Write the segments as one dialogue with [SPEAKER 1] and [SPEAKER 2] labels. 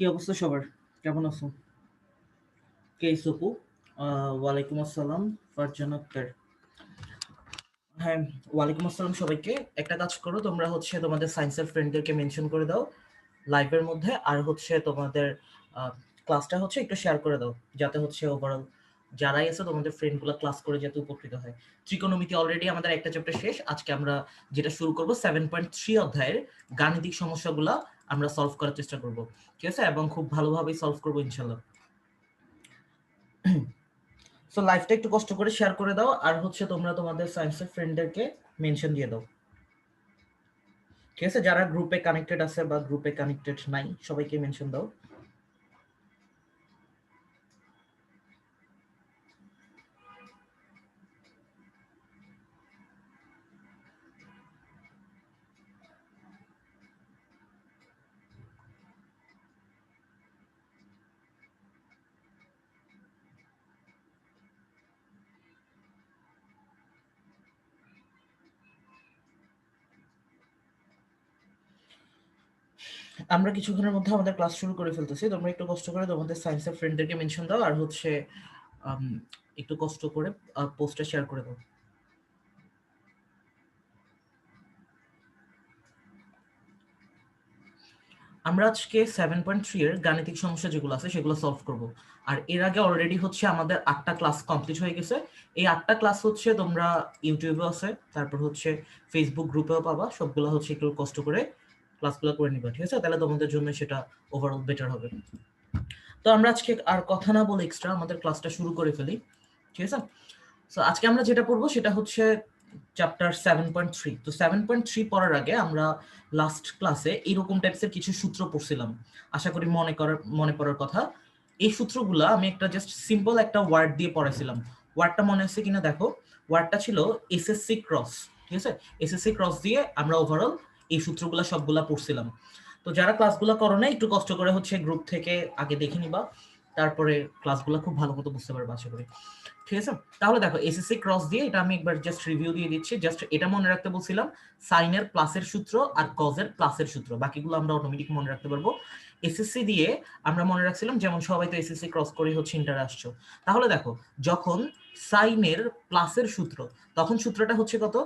[SPEAKER 1] কি অবস্থা সবার? কেমন আছো? কে সুপু? ওয়ালাইকুম আসসালাম ফারজান আক্তার। হ্যাঁ, ওয়ালাইকুম আসসালাম সবাইকে। একটা কাজ করো, তোমরা হচ্ছে তোমাদের সায়েন্সের ফ্রেন্ডদেরকে মেনশন করে দাও লাইভের মধ্যে, আর হচ্ছে তোমাদের ক্লাসটা হচ্ছে একটু শেয়ার করে দাও, যাতে হচ্ছে ওভারঅল যারাই আছে তোমাদের ফ্রেন্ডগুলো ক্লাস করে যাতে উপকৃত হয়। ত্রিকোণমিতি অলরেডি আমাদের একটা চ্যাপ্টার শেষ। আজকে আমরা যেটা শুরু করব 7.3 অধ্যায়ের গাণিতিক সমস্যাগুলা আমরা সলভ করার চেষ্টা করব, ঠিক আছে? এবং খুব ভালোভাবেই সলভ করবো ইনশাল্লাহ। সো লাইভটা একটু কষ্ট করে শেয়ার করে দাও, আর হচ্ছে তোমরা তোমাদের সায়েন্সের ফ্রেন্ডদেরকে মেনশন দিয়ে দাও, ঠিক আছে? যারা গ্রুপে কানেক্টেড আছে বা গ্রুপে কানেক্টেড নাই সবাইকে মেনশন দাও। আমরা কিছুক্ষণের মধ্যে আমাদের ক্লাস শুরু করে ফেলতেছি। তোমরা একটু কষ্ট করে তোমাদের সায়েন্সের ফ্রেন্ডদেরকে মেনশন দাও, আর হচ্ছে আম, একটু কষ্ট করে পোস্টটা শেয়ার করে দাও। আমরা আজকে 7.3 এর গাণিতিক সমস্যা যেগুলো আছে সেগুলো সলভ করব। আর এর আগে অলরেডি হচ্ছে আমাদের 8টা ক্লাস কমপ্লিট হয়ে গেছে। এই 8টা ক্লাস হচ্ছে তোমরা ইউটিউবে আছে, তারপর হচ্ছে ফেসবুক গ্রুপেও পাবা। সবগুলো হচ্ছে একটু কষ্ট করে ক্লাসগুলো করে নিবা, ঠিক আছে? তাহলে তোমাদের জন্য সেটা ওভারঅল বেটার হবে। তো আমরা আজকে আর কথা না বলে এক্সট্রা আমাদের ক্লাসটা শুরু করে ফেলি, ঠিক আছে? সো আজকে আমরা যেটা পড়বো সেটা হচ্ছে চ্যাপ্টার 7.3। তো 7.3 পড়ার আগে আমরা লাস্ট ক্লাসে এইরকম টাইপসের কিছু সূত্র পড়ছিলাম, আশা করি মনে পড়ার কথা। এই সূত্রগুলা আমি একটা জাস্ট সিম্পল একটা ওয়ার্ড দিয়ে পড়াইছিলাম। ওয়ার্ডটা মনে আছে কিনা দেখো। ওয়ার্ডটা ছিল এসএসসি ক্রস, ঠিক আছে? এসএসসি ক্রস দিয়ে আমরা ওভারঅল এই সূত্রগুলা সবগুলা পড়ছিলাম। তো যারা ক্লাসগুলো করো না, একটু কষ্ট করে হচ্ছে গ্রুপ থেকে আগে দেখে নিবা, তারপরে ক্লাসগুলো খুব ভালো মতো বুঝতে পারবে আশা করি, ঠিক আছে? তাহলে দেখো, এসএসসি ক্রস দিয়ে এটা আমি একবার জাস্ট রিভিউ দিয়ে দিচ্ছি। জাস্ট এটা মনে রাখতে বলছিলাম, সাইনের প্লাসের সূত্র আর কজের প্লাসের সূত্র, বাকিগুলো আমরা অটোমেটিক মনে রাখতে পারবো। এসএসসি দিয়ে আমরা মনে রাখছিলাম, যেমন সবাই তো এসএসসি ক্রস করে হচ্ছে ইন্টার আসছো। তাহলে দেখো, যখন সাইনের প্লাসের সূত্র, তখন সূত্রটা হচ্ছে কত?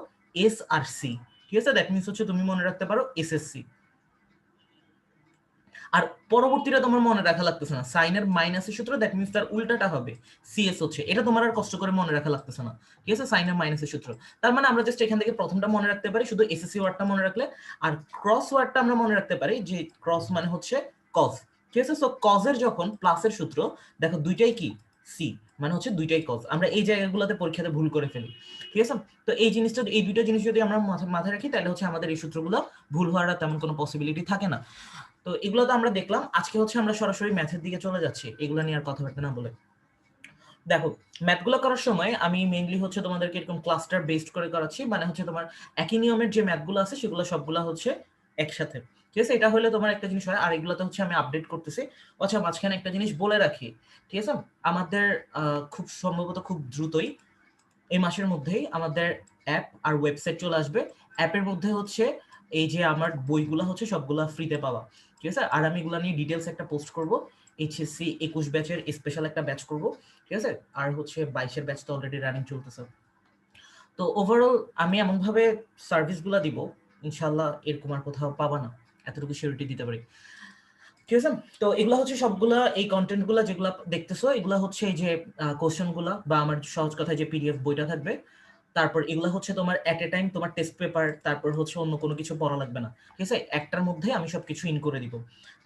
[SPEAKER 1] এস আর সি, ঠিক আছে? দ্যাট মিনস হচ্ছে তুমি মনে রাখতে পারো এসএসসি। আর পরবর্তীটা তোমার মনে রাখা লাগতেছে না, সাইনের মাইনাসের সূত্র, দ্যাট মিনস তার উল্টাটা হবে সিএস হচ্ছে। এটা তোমার আর কষ্ট করে মনে রাখা লাগতেছে না, ঠিক আছে? সাইনের মাইনাসের সূত্র। তার মানে আমরা জাস্ট এখান থেকে প্রথমটা মনে রাখতে পারি, শুধু এসএসসি ওয়ার্ডটা মনে রাখলে। আর ক্রস ওয়ার্ডটা আমরা মনে রাখতে পারি যে ক্রস মানে হচ্ছে কজ, ঠিক আছে? সো কজের যখন প্লাসের সূত্র, দেখো দুইটাই কি সি, মানে হচ্ছে দুইটাই কজ। আমরা এই জায়গাগুলোতে পরীক্ষাতে ভুল করে ফেলি, ঠিক আছে? তো এই জিনিসটা, এই দুটো জিনিস যদি আমরা মাথায় রাখি, তাহলে হচ্ছে আমাদের এই সূত্রগুলো ভুল হওয়ার তেমন কোনো পসিবিলিটি থাকে না। তো এগুলো তো আমরা দেখলাম। আজকে হচ্ছে আমরা সরাসরি ম্যাথের দিকে চলে যাচ্ছি, এগুলো নিয়ে আর কথাবার্তা না বলে। দেখো, ম্যাথগুলো করার সময় আমি মেইনলি হচ্ছে তোমাদেরকে এরকম ক্লাস্টার বেসড করে করাচ্ছি, মানে হচ্ছে তোমার একই নিয়মের যে ম্যাথগুলো আছে সেগুলো সবগুলো হচ্ছে একসাথে, ঠিক আছে? এটা হলে তোমার একটা জিনিস হয়। আর এগুলোতে হচ্ছে আমি আপডেট করতেছি। আচ্ছা, মাঝখানে একটা জিনিস বলে রাখি, ঠিক আছে? আমাদের খুব সম্ভবত খুব দ্রুতই এই মাসের মধ্যেই আমাদের অ্যাপ আর ওয়েবসাইট চলে আসবে। অ্যাপের মধ্যে হচ্ছে এই যে আমার বইগুলো হচ্ছে সবগুলা ফ্রিতে পাওয়া, ঠিক আছে? আর আমি এগুলা নিয়ে ডিটেলস একটা পোস্ট করব। এইচএসসি 21 ব্যাচের স্পেশাল একটা ব্যাচ করব, ঠিক আছে? আর হচ্ছে 22-এর ব্যাচ তো অলরেডি রানিং চলতেছে। তো ওভারঅল আমি এমনভাবে সার্ভিসগুলো দিব, ইনশাল্লাহ এরকম আর কোথাও পাবা না, এতটুকু সিউরিটি দিতে পারি, ঠিক আছে? তো এগুলা হচ্ছে সবগুলা, এই কন্টেন্ট গুলা যেগুলা দেখতেছো, এগুলা হচ্ছে এই যে কোশ্চেন গুলা, বা আমার সহজ কথায় যে পিডিএফ বইটা থাকবে। তারপর এগুলা হচ্ছে তোমার এট এ টাইম তোমার টেস্ট পেপার, তারপর হচ্ছে অন্য কোনো কিছু পড়া লাগবে না, ঠিক আছে? একটার মধ্যে আমি সবকিছু ইন করে দিব।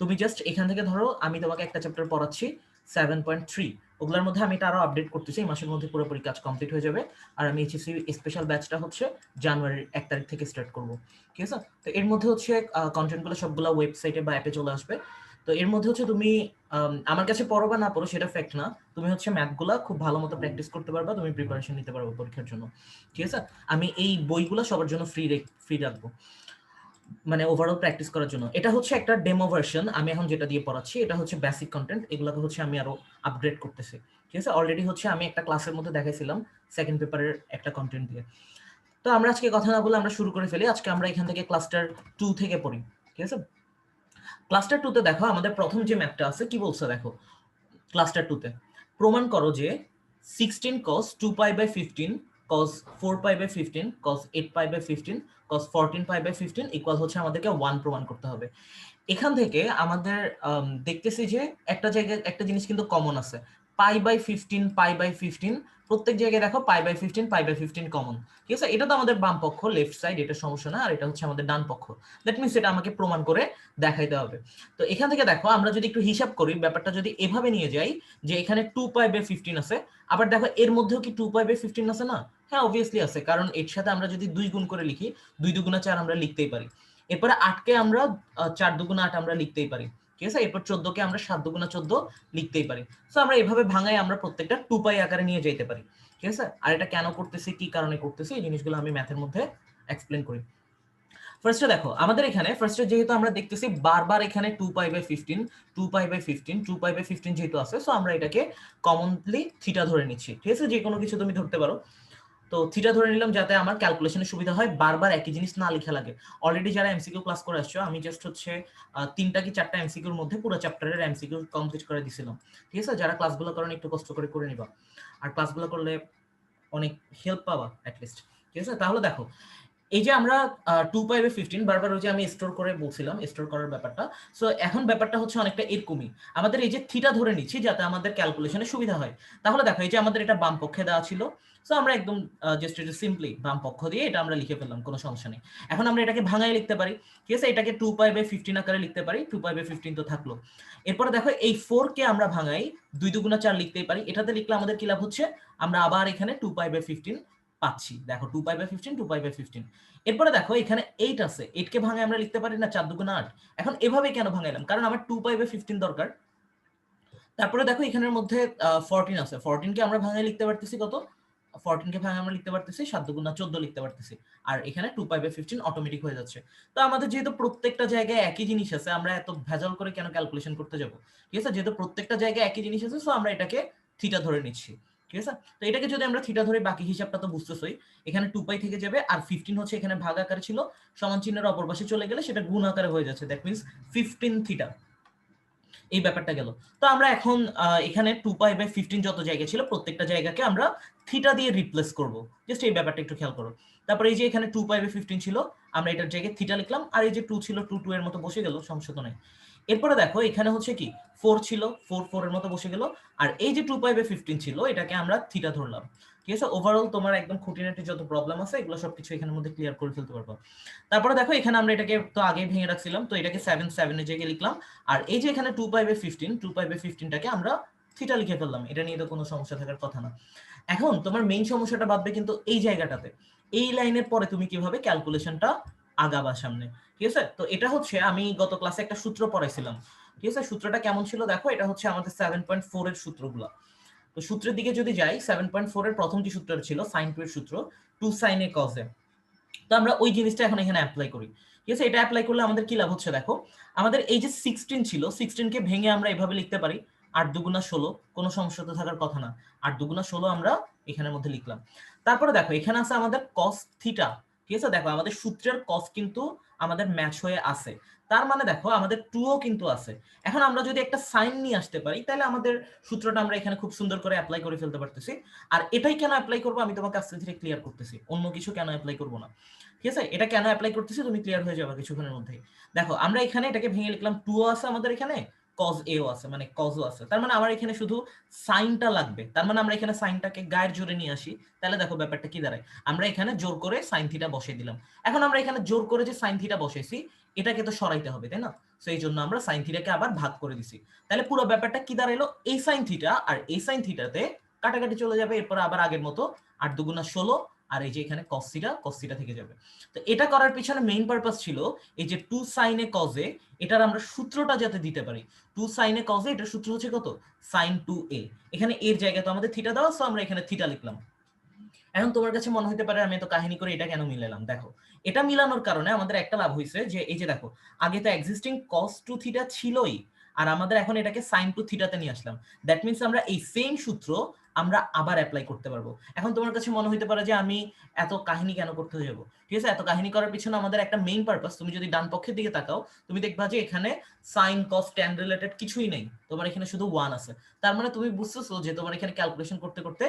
[SPEAKER 1] তুমি জাস্ট এখান থেকে ধরো, আমি তোমাকে একটা চ্যাপ্টার পড়াচ্ছি 7.3, ওগুলোর মধ্যে আমি এটা আরো আপডেট করতেছি। এই মাসের মধ্যে পুরোপুরি কাজ কমপ্লিট হয়ে যাবে। আর আমি এইচএসসি স্পেশাল ব্যাচটা হচ্ছে জানুয়ারির 1 তারিখ থেকে স্টার্ট করব, ঠিক আছে? তো এর মধ্যে হচ্ছে কন্টেন্টগুলো সবগুলো ওয়েবসাইটে বা অ্যাপে চলে আসবে। তো এর মধ্যে হচ্ছে তুমি আমার কাছে পড়ো বা না পড়ো সেটা ফ্যাক্ট না, তুমি হচ্ছে ম্যাথগুলা খুব ভালো মতো প্র্যাকটিস করতে পারবা, তুমি প্রিপারেশন নিতে পারবে পরীক্ষার জন্য, ঠিক আছে? আমি এই বইগুলো সবার জন্য ফ্রি রাখবো, মানে ওভারঅল প্র্যাকটিস করার জন্য। এটা হচ্ছে একটা ডেমো ভার্সন, আমি এখন যেটা দিয়ে পড়াচ্ছি এটা হচ্ছে বেসিক কন্টেন্ট, এগুলোকে হচ্ছে আমি আরো আপগ্রেড করতেছি, ঠিক আছে? অলরেডি হচ্ছে আমি একটা ক্লাসের মধ্যে দেখাইছিলাম সেকেন্ড পেপারের একটা কন্টেন্ট দিয়ে। তো আমরা আজকে কথা না বলে আমরা শুরু করে ফেলি। আজকে আমরা এখান থেকে ক্লাস্টার 2 থেকে পড়ি, ঠিক আছে? ক্লাস্টার 2 তে দেখো আমাদের প্রথম যে ম্যাথটা আছে কি বলছে দেখো, ক্লাস্টার 2 তে প্রমাণ করো যে 16 cos 2 pi by 15 cos 4 pi by 15 cos 8 pi by 15 cos 14 pi by 15 equal হচ্ছে আমাদেরকে 1 প্রমাণ করতে হবে। এখান থেকে আমাদের দেখতেছি যে একটা জায়গায় একটা জিনিস কিন্তু কমন আছে, পাই বাই 15 পাই বাই 15 প্রত্যেক জায়গায় দেখো pi by 15 pi by 15 common. ঠিক আছে, এটা তো আমাদের বাম পক্ষ লেফট সাইড, এটা সমস্যা না, আর এটা হচ্ছে আমাদের ডান পক্ষ। দ্যাট মিন্স এটা আমাকে প্রমাণ করে দেখাইতে হবে। তো এখান থেকে দেখো আমরা যদি একটু হিসাব করি ব্যাপারটা যদি এভাবে নিয়ে যাই যে এখানে 2 পাই বাই 15 আছে, আবার দেখো এর মধ্যেও কি 2 পাই বাই 15 আছে না? হ্যাঁ অবভিয়াসলি আছে, কারণ এর সাথে আমরা যদি 2 গুণ করে লিখি 2 দুগুণা 4 আমরা লিখতেই পারি। এরপরে 8 কে আমরা 4 দুগুণা 8 আমরা লিখতেই পারি। ঠিক আছে, এরপর 14 কে আমরা 7 দুগুণা 14 লিখতেই পারি। সো আমরা এভাবে ভাঙাই আমরা প্রত্যেকটা 2 পাই আকারে নিয়ে যেতে পারি। ঠিক আছে, আর এটা কেন করতেছি কি কারণে করতেছি এই জিনিসগুলো আমি ম্যাথের মধ্যে এক্সপ্লেন করি। ফার্স্টে দেখো আমাদের এখানে ফার্স্টে যেহেতু আমরা দেখতেছি বারবার এখানে 2 pi by 15 2 pi by 15 2 pi by 15 যেহেতু আছে, সো আমরা এটাকে কমনলি থিটা ধরে নিচ্ছি। ঠিক আছে, যে কোনো কিছু তুমি ধরতে পারো। তো থিটা ধরে নিলাম যাতে আমার ক্যালকুলেশনের সুবিধা হয়, বারবার একই জিনিস না লেখা লাগে। অলরেডি যারা এমসিকিউ ক্লাস করে আসছো, আমি জাস্ট হচ্ছে 3টা কি 4টা এমসিকিউর মধ্যে পুরো চ্যাপ্টারের এমসিকিউ কমপ্লিট করে দিছিলাম। ঠিক আছে, যারা ক্লাসগুলো করেন একটু কষ্ট করে নিবা, আর ক্লাসগুলো করলে অনেক হেল্প পাবা অ্যাটলিস্ট। ঠিক আছে, তাহলে দেখো এই যে আমরা 2 পাই বাই 15 বারবার ওই যে আমি স্টোর করে বলছিলাম স্টোর করার ব্যাপারটা। সো এখন ব্যাপারটা হচ্ছে অনেকটা এরকমই, আমাদের এই যে থিটা ধরে নিচ্ছি যাতে আমাদের ক্যালকুলেশনে সুবিধা হয়। তাহলে দেখো এই যে আমাদের এটা বাম পক্ষে দেওয়া ছিল, সো আমরা একদম জাস্ট এটা সিম্পলি বাম পক্ষ দিয়ে এটা আমরা লিখে ফেললাম, কোনো সমস্যা নেই। এখন আমরা এটাকে ভাঙায় লিখতে পারি। ঠিক আছে, এটাকে 2 পাই বাই 15 আকারে লিখতে পারি, 2 পাই বাই 15 তো থাকলো। এরপরে দেখো এই 4 কে আমরা ভাঙাই 2 দুগুণা 4 লিখতেই পারি। এটাতে লিখলে আমাদের কি লাভ হচ্ছে, আমরা আবার এখানে 2 পাই বাই 15 পাচ্ছি। দেখো 2 পাই বাই 15 2 পাই বাই 15। এরপরে দেখো এখানে 8 আছে, 8 কে ভাঙায় আমরা লিখতে পারি না 4 দুগুণা 8। এখন এভাবে কেন ভাঙাইলাম, কারণ আমার 2 পাই বাই 15 দরকার। তারপরে দেখো এখানের মধ্যে 14 আছে, 14 কে আমরা ভাঙায় লিখতে পারতেছি কত, 14 কে ভাঙায় আমরা লিখতে পারতেছি 7 দুগুণা 14 লিখতে পারতেছি। আর এখানে 2 পাই বাই 15 অটোমেটিক হয়ে যাচ্ছে। তো আমাদের যেহেতু প্রত্যেকটা জায়গায় একই জিনিস আছে, আমরা এত ভেজাল করে কেন ক্যালকুলেশন করতে যাব? ঠিক আছে, যেহেতু প্রত্যেকটা জায়গায় একই জিনিস আছে, সো আমরা এটাকে থিটা ধরে নিচ্ছি। ঠিক আছে, তো এটাকে যদি আমরা থিটা ধরে, বাকি হিসাবটা তো বুঝতেছই, এখানে 2 পাই থেকে যাবে, আর 15 হচ্ছে এখানে ভাগ আকারে ছিল, সমান চিহ্নের অপর পাশে চলে গেলে সেটা গুণ আকারে হয়ে যাচ্ছে। দ্যাট মিন্স 15 থিটা, এই ব্যাপারটা গেল। তো আমরা এখন এখানে 2 পাই বাই 15 যত জায়গা ছিল প্রত্যেকটা জায়গাকে আমরা থিটা দিয়ে রিপ্লেস করব। জাস্ট এই ব্যাপারটা একটু খেয়াল করো। তারপরে এই যে এখানে 2 পাই বাই 15 ছিল, আমরা এটার জায়গায় থিটা লিখলাম, আর এই যে 2 ছিল 2 2 এর মতো বসে গেল, সমস্যা তো নাই। এরপরে দেখো এখানে হচ্ছে কি 4 ছিল, 4 4 এর মতো বসে গেল, আর এই যে 2 পাই বাই 15 ছিল এটাকে আমরা থিটা ধরলাম। ঠিক আছে, ওভারঅল তোমার একদম খুঁটিনাটি যত প্রবলেম আছে এগুলো সবকিছু এখানের মধ্যে ক্লিয়ার করে ফেলতে পারবো। তারপরে দেখো এখানে আমরা এটাকে তো আগে ভেঙে রাখছিলাম, তো এটাকে 7 7 এর জায়গায় লিখলাম, আর এই যে এখানে 2 পাই বাই 15 2 পাই বাই 15 টাকে আমরা থিটা লিখে ফেললাম। এটা নিয়ে তো কোনো সমস্যা থাকার কথা না। এখন তোমার মেইন সমস্যাটা বাদবে কিন্তু এই জায়গাটাতে, এই লাইনের পরে তুমি কিভাবে ক্যালকুলেশনটা আগাবা সামনে। ঠিক আছে, তো এটা হচ্ছে আমি গত ক্লাসে একটা সূত্র পড়াইছিলাম। ঠিক আছে, সূত্রটা কেমন ছিল দেখো, এটা হচ্ছে আমাদের 7.4 এর সূত্রগুলো। তো সূত্রের দিকে যদি যাই, 7.4 এর প্রথম যে সূত্রটা ছিল sin 2 এর সূত্র, 2 sin a cos a। তো আমরা ওই জিনিসটা এখন এখানে অ্যাপ্লাই করি। ঠিক আছে, এটা অ্যাপ্লাই করলে আমাদের কি লাভ হচ্ছে দেখো, আমাদের এই যে 16 ছিল 16 কে ভেঙে আমরা এভাবে লিখতে পারি 8 দুগুণা 16, কোনো সমস্যা তো থাকার কথা না। 8 দুগুণা 16 আমরা এখানের মধ্যে লিখলাম। তারপরে দেখো এখানে আছে আমাদের cos থিটা। ঠিক আছে, দেখো আমাদের সূত্রের cos কিন্তু আমাদের ম্যাচ হয়ে আছে, তার মানে দেখো আমাদের 2 ও কিন্তু আছে। এখন আমরা যদি একটা সাইন নিয়ে আসতে পারি তাহলে আমাদের সূত্রটা আমরা এখানে খুব সুন্দর করে অ্যাপ্লাই করে ফেলতে পারতেছি। আর এটাই কেন অ্যাপ্লাই করব আমি তোমাকে আস্তে ধীরে ক্লিয়ার করতেছি, অন্য কিছু কেন অ্যাপ্লাই করব না। ঠিক আছে, এটা কেন অ্যাপ্লাই করতেছি তুমি ক্লিয়ার হয়ে যাবে কিছুক্ষণের মধ্যেই। দেখো আমরা এখানে এটাকে ভেঙে লিখলাম, 2 ও আছে আমাদের এখানে, cos a ও আছে, মানে cos ও আছে, তার মানে আমার এখানে শুধু সাইনটা লাগবে। তার মানে আমরা এখানে সাইনটাকে গায়ের জোরে নিয়ে আসি, তাহলে দেখো ব্যাপারটা কি দাঁড়ায়, আমরা এখানে জোর করে সাইন থিটা বসিয়ে দিলাম। এখন আমরা এখানে জোর করে যে সাইন থিটা বসাইছি এটাকে তো সরাইতে হবে, তাই না? সো এই জন্য আমরা সাইন থিটাকে আবার ভাগ করে দিছি। তাহলে পুরো ব্যাপারটা কি দাঁড়াইলো, এই সাইন থিটা আর এই সাইন থিটাতে কাটাকাটি চলে যাবে, এরপর আবার আগের মতো 8 দুগুণা 16, আর এই যে এখানে cos থিটা থেকে যাবে। তো এটা করার পিছনে মেইন পারপাস ছিল এই যে 2 sin a cos a, এটার আমরা সূত্রটা যাতে দিতে পারি। 2 sin a cos a এটার সূত্র হচ্ছে কত, sin 2a। এখানে এর জায়গায় তো আমাদের থিটা দাও, সো আমরা এখানে থিটা লিখলাম। এখন তোমার কাছে মনে হতে পারে আমি তো কাহিনী করে এটা কেন মিলালাম, দেখো এটা মিলানোর কারণে আমাদের একটা লাভ হয়েছে যে এই যে দেখো আগে তো এক্সিস্টিং cos 2 থিটা ছিলই, আর আমাদের এখন এটাকে sin 2 থিটাতে নিয়ে আসলাম। দ্যাট মিন্স আমরা এই সেম সূত্র আমরা আবার অ্যাপ্লাই করতে পারবো। এখন তোমার কাছে মনে হইতে পারে যে আমি এত কাহিনী কেন করতে যাব, ঠিক আছে? এত কাহিনী করার পিছনে আমাদের একটা মেইন পারপাস, তুমি যদি ডান পক্ষের দিকে তাকাও তুমি দেখবা যে এখানে সাইন কস ট্যান রিলেটেড কিছুই নেই, তোমার এখানে শুধু 1 আছে। তার মানে তুমি বুঝতেছো যে তোমার এখানে ক্যালকুলেশন করতে করতে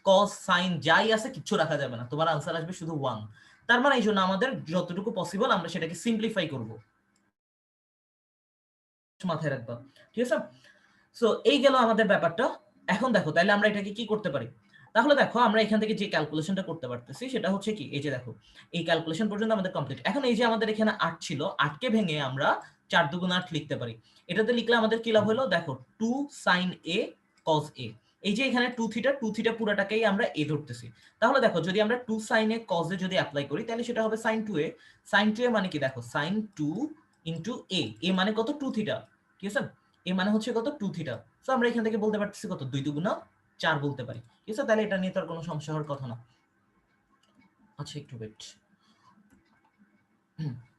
[SPEAKER 1] কস সাইন যাই আছে কিচ্ছু রাখা যাবে না, তোমার আনসার আসবে শুধু 1। তার মানে এই জন্য আমাদের যতটুকু পসিবল আমরা সেটাকে সিম্পলিফাই করব, মাথায় রাখবা, ঠিক আছে? সো এই গেল আমাদের ব্যাপারটা। এখন দেখো তাহলে আমরা এটাকে কি করতে পারি। তাহলে দেখো আমরা এখান থেকে যে ক্যালকুলেশনটা করতে পারতেছি সেটা হচ্ছে কি, এই যে দেখো এই ক্যালকুলেশন পর্যন্ত আমাদের কমপ্লিট। এখন এই যে আমাদের এখানে 8 ছিল, 8 কে ভেঙে আমরা 4 দুগুণ 8 লিখতে পারি। এটাতে লিখলে আমাদের কি লাভ হলো, দেখো 2 sin a cos a। এই যে এখানে 2 থিটা পুরোটাকেই আমরা a ধরতেছি। তাহলে দেখো যদি আমরা 2 sin a cos a যদি অ্যাপ্লাই করি তাহলে সেটা হবে sin 2a। sin 2a মানে কি, দেখো sin 2 into a, a মানে কত 2 থিটা, ঠিক আছে? এ মানে হচ্ছে কত 2 থিটা। সো আমরা এখান থেকে বলতে পারতেছি কত 2 দুগুণা 4 বলতে পারি, ঠিক আছে? তাহলে এটা নিয়ে তো আর কোনো সমস্যা হওয়ার কথা না। আচ্ছা একটু ওয়েট।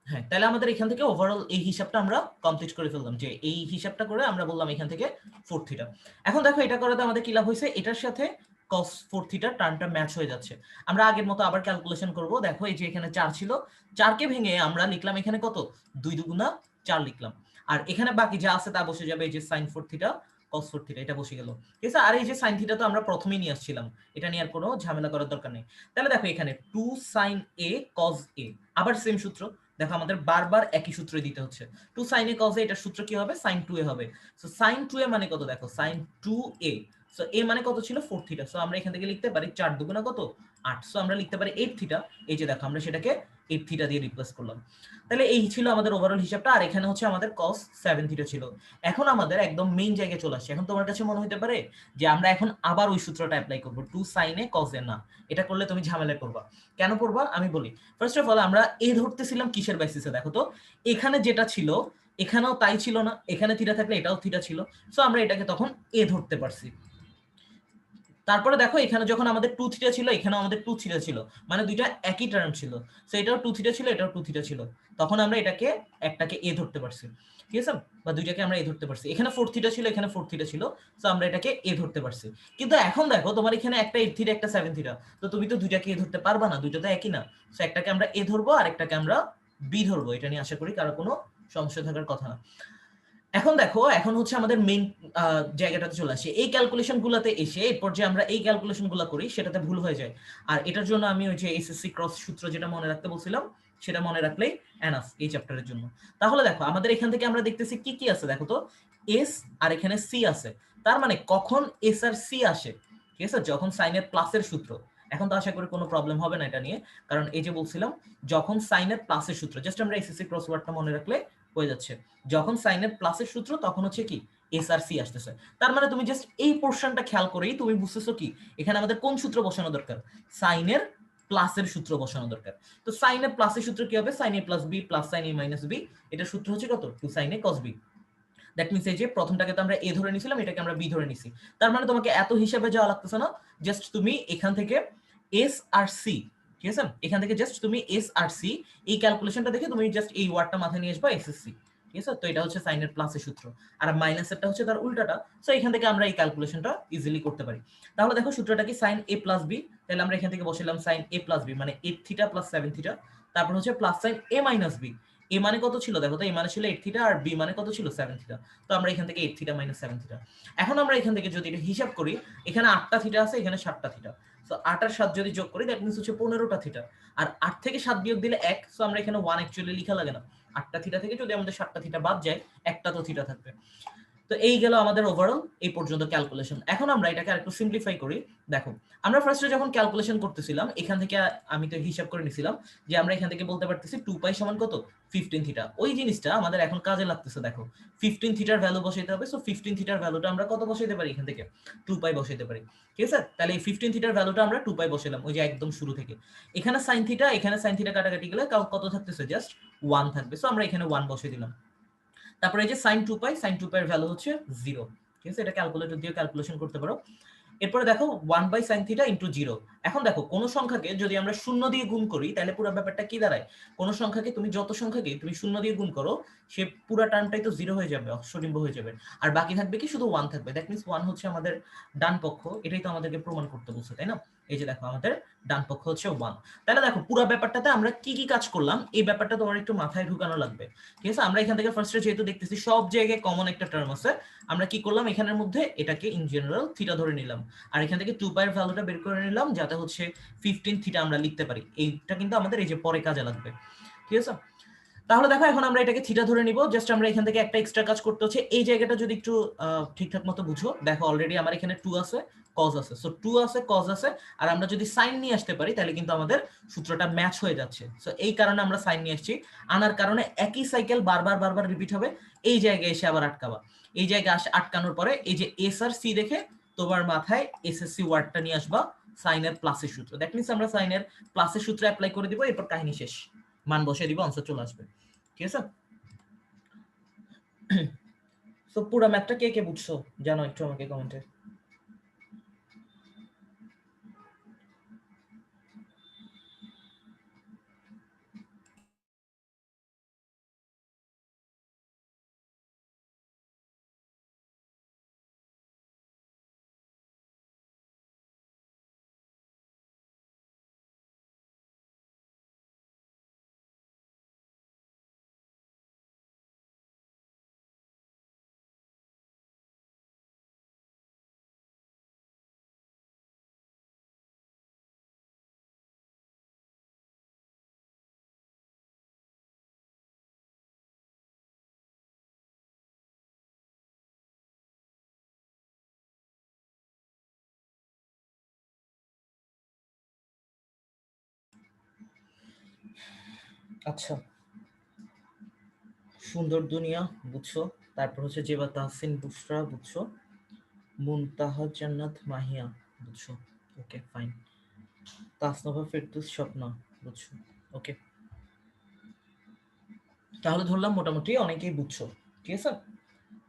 [SPEAKER 1] হ্যাঁ, তাহলে আমাদের এখান থেকে ওভারঅল এই হিসাবটা আমরা কমপ্লিট করে ফেললাম, যে এই হিসাবটা করে আমরা বললাম এখান থেকে 4 থিটা। এখন দেখো এটা করাতে আমাদের কি লাভ হয়েছে, এটার সাথে cos 4 থিটা টার্মটা ম্যাচ হয়ে যাচ্ছে। আমরা আগের মতো আবার ক্যালকুলেশন করব। দেখো এই যে এখানে 4 ছিল, 4 কে ভেঙে আমরা লিখলাম এখানে কত 2 দুগুণা 4 লিখলাম। আর এখানে বাকি যা আছে তা বসে যাবে, এই যে sin 4 থিটা cos 4 থিটা এটা বসে গেল, ঠিক আছে? আর এই যে sin থিটা তো আমরা প্রথমেই নিয়ে আসছিলাম, এটা নিয়ে আর কোনো ঝামেলা করার দরকার নেই। তাহলে দেখো এখানে 2 sin a cos a, আবার সেম সূত্র। দেখো আমাদের বারবার একই সূত্র দিতে হচ্ছে। 2 sin a cos a, এটার সূত্র কি হবে, sin 2a হবে। সো sin 2a মানে কত, দেখো sin 2a, সো a মানে কত ছিল 4 থিটা। সো আমরা এখান থেকে লিখতে পারি 4 দুগুণা কত 8। সো আমরা লিখতে পারি 8 থিটা। এই যে দেখো আমরা সেটাকে 8 থিটা দিয়ে রিপ্লেস করলাম। তাহলে এই ছিল আমাদের ওভারঅল হিসাবটা। আর এখানে হচ্ছে আমাদের cos 7 থিটা ছিল। এখন আমাদের একদম মেইন জায়গায় চলে আসছে। এখন তোমার কাছে মনে হতে পারে যে আমরা এখন আবার ওই সূত্রটা অ্যাপ্লাই করব, 2 sin a cos a। না, এটা করলে তুমি ঝামেলায় পড়বা। কেন পড়বা আমি বলি। ফার্স্ট অফ অল আমরা এ ধরতেছিলাম কিসের বেসিসে, দেখো তো এখানে যেটা ছিল এখানেও তাই ছিল না, এখানে থিটা থাকলে এটাও থিটা ছিল। সো আমরা এটাকে তখন এ ধরতে পারছি। তারপরে দেখো এখানে যখন আমাদের 2 থিটা ছিল এখানেও আমাদের 2 থিটা ছিল, মানে দুইটা একই টার্ম ছিল। সো এটাও 2 থিটা ছিল এটাও 2 থিটা ছিল, তখন আমরা এটাকে একটাকে এ ধরতে পারছি, ঠিক আছে? বা দুইটাকে আমরা এ ধরতে পারছি। এখানে 4 থিটা ছিল এখানে 4 থিটা ছিল, সো আমরা এটাকে এ ধরতে পারছি। কিন্তু এখন দেখো তোমার এখানে একটা 8 থিটা একটা 7 থিটা, তো তুমি তো দুইটাকে এ ধরতে পারবা না, দুইটা তো একই না। সো একটাকে আমরা এ ধরবো আর একটাকে আমরা বি ধরবো। এটা নিয়ে আশা করি কারো কোনো সমস্যা থাকার কথা না। এখন দেখো এখন হচ্ছে আমাদের মেইন জায়গাটাতে চলে আসে। এই ক্যালকুলেশন গুলাতে এসে এরপর যে আমরা এই ক্যালকুলেশন গুলা করি সেটাতে ভুল হয়ে যায়। আর এটার জন্য আমি ওই যে এসএসসি ক্রস সূত্র যেটা মনে রাখতে বলছিলাম সেটা মনে রাখলেই এনাফ এই চ্যাপ্টারের জন্য। তাহলে দেখো আমাদের এখান থেকে আমরা দেখতেছি কি কি আছে, দেখো তো এস আর এখানে সি আছে। তার মানে কখন এস আর সি আসে, ঠিক আছে? যখন সাইনের প্লাসের সূত্র। এখন তো আশা করি কোনো প্রবলেম হবে না এটা নিয়ে, কারণ এই যে বলছিলাম যখন সাইনের প্লাসের সূত্র, জাস্ট আমরা এসএসসি ক্রস ওয়ার্ডটা মনে রাখলে হয়ে যাচ্ছে। যখন সাইনের প্লাসের সূত্র তখন হচ্ছে কি এস আর সি আসতেছে। তার মানে তুমি জাস্ট এই পোরশনটা খেয়াল করেই তুমি বুঝতেছো কি এখানে আমাদের কোন সূত্র বসানো দরকার, সাইনের প্লাসের সূত্র বসানো দরকার। তো সাইনের প্লাসের সূত্র কি হবে, sine A plus B plus sine A minus B. এটার সূত্র হচ্ছে কত 2 sine A cos B. That means এই যে প্রথমটাকে তো আমরা এ ধরে নিছিলাম এটাকে আমরা বি ধরে নিছি। তার মানে তোমাকে এত হিসাবে যাওয়া লাগতেছে না, জাস্ট তুমি এখান থেকে এস আর সি, ঠিক আছে? এখান থেকে জাস্ট তুমি এস আর সি এই ক্যালকুলেশনটা দেখে তুমি জাস্ট এই ওয়ার্ডটা মাথায় নিয়ে আসবা এসএসসি, ঠিক আছে? তো এটা হচ্ছে সাইনের প্লাসের সূত্র আর মাইনাসেরটা হচ্ছে তার উল্টাটা। সো এখান থেকে আমরা এই ক্যালকুলেশনটা ইজিলি করতে পারি। তাহলে দেখো সূত্রটা কি সাইন এ প্লাস বি, তাহলে আমরা এখান থেকে বসাইলাম সাইন এ প্লাস বি মানে 8 থিটা প্লাস 7 থিটা। তারপর হচ্ছে plus sine A minus B, এ মানে কত ছিল দেখো তো, এ মানে ছিল 8 থিটা আর বি মানে কত ছিল 7 থিটা। তো আমরা এখান থেকে 8 থিটা মাইনাস 7 থিটা। এখন আমরা এখান থেকে যদি এটা হিসাব করি এখানে 8টা থিটা আছে এখানে 7টা থিটা। সো 8 আর 7 যদি যোগ করি দ্যাট মিন্স হচ্ছে 15টা থিটা। আর 8 থেকে 7 বিয়োগ দিলে 1, সো আমরা এখানে 1 অ্যাকচুয়ালি লেখা লাগে না। 8টা থিটা থেকে যদি আমাদের 7টা থিটা বাদ যায় একটা তো থিটা থাকবে। তো এই গেল আমাদের ওভারঅল এই পর্যন্ত ক্যালকুলেশন। এখন আমরা এটাকে আরেকটু সিম্পলিফাই করি। দেখো আমরা ফার্স্টে যখন ক্যালকুলেশন করতেছিলাম এখান থেকে আমি তো হিসাব করে নিছিলাম যে আমরা এখান থেকে বলতে পারতেছি 2 পাই সমান কত 15 থিটা। ওই জিনিসটা আমাদের এখন কাজে লাগতেছে। দেখো 15 থিটার ভ্যালু বসাইতে হবে। সো 15 থিটার ভ্যালুটা আমরা কত বসাইতে পারি, এখান থেকে 2 পাই বসাইতে পারি, ঠিক আছে? তাহলে এই 15 থিটার ভ্যালুটা আমরা 2 পাই বসাইলাম ওই যে একদম শুরু থেকে। এখানে sin থিটা এখানে sin থিটা কাটাকাটি গেলে কত থাকতেছে, জাস্ট 1 থাকবে। সো আমরা এখানে 1 বসাই দিলাম। তারপরে এই যে sin 2 পাই, sin 2 পাই এর ভ্যালু হচ্ছে 0, ঠিক আছে? এটা ক্যালকুলেটর দিয়ে ক্যালকুলেশন করতে পারো। এরপরে দেখো 1 বাই sin থিটা ইনটু 0, এখন দেখো কোন সংখ্যাকে যদি আমরা শূন্য দিয়ে গুণ করি তাহলে পুরো ব্যাপারটা কি দাঁড়ায়, কোন সংখ্যাকে তুমি যত সংখ্যাকে তুমি শূন্য দিয়ে গুণ করো সে পুরো টার্মটাই তো জিরো হয়ে যাবে, অশ্বডিম্ব হয়ে যাবে, আর বাকি থাকবে কি শুধু ওয়ান থাকবে। দ্যাট মিন্স ওয়ান হচ্ছে আমাদের ডান পক্ষ, এটাই তো আমাদেরকে প্রমাণ করতে বলছে তাই না। এই যে দেখো আমাদের ডান পক্ষ হচ্ছে ওয়ান। তাহলে দেখো পুরো ব্যাপারটাতে আমরা কি কি কাজ করলাম এই ব্যাপারটা তোমার একটু মাথায় ঢুকানো লাগবে। ঠিক আছে, আমরা এখান থেকে ফার্স্টে যেহেতু দেখতেছি সব জায়গায় কমন একটা টার্ম আছে, আমরা কি করলাম এখানের মধ্যে এটাকে ইন জেনারেল থিটা ধরে নিলাম, আর এখান থেকে 2 পাই এর ভ্যালুটা বের করে নিলাম যাতে হচ্ছে 15 থিটা আমরা লিখতে পারি। এইটা কিন্তু আমাদের এই যে পরে কাজে লাগবে। ঠিক আছে, তাহলে দেখো এখন আমরা এটাকে থিটা ধরে নিব। জাস্ট আমরা এখান থেকে একটা এক্সট্রা কাজ করতে হচ্ছে, এই জায়গাটা যদি একটু ঠিকঠাক মতো বুঝো, দেখো অলরেডি আমার এখানে 2 আছে কজ আছে, সো 2 আছে কজ আছে, আর আমরা যদি সাইন নিয়ে আসতে পারি তাহলে কিন্তু আমাদের সূত্রটা ম্যাচ হয়ে যাচ্ছে। সো এই কারণে আমরা সাইন নিয়ে আসছি, আনার কারণে একই সাইকেল বারবার বারবার রিপিট হবে, এই জায়গায় এসে আবার আটকাবা। এই জায়গায় আসে আটকানোর পরে এই যে এস আর সি দেখে তোমার মাথায় এসএসসি ওয়ার্ডটা নিয়ে আসবা, সাইনের প্লাসের সূত্র। দ্যাট মিন্স আমরা সাইনের প্লাসের সূত্র অ্যাপ্লাই করে দিব, এরপর কাহিনী শেষ, মান বসিয়ে দিব, আনসার চলে আসবে। ঠিক আছে, সো পুরো ম্যাথটা কে কে বুঝছো জানো একটু আমাকে কমেন্টে। আচ্ছা, সুন্দর দুনিয়া বুঝছো, তারপর হচ্ছে জেবা তাহসিন বুশরা বুঝছো, মুনতাহা জান্নাত মাহিয়া বুঝছো, ওকে ফাইন, তাসনভা ফেরদৌস স্বপ্না বুঝছো, ওকে। তাহলে ধরলাম মোটামুটি অনেকেই বুঝছো। ঠিক আছে,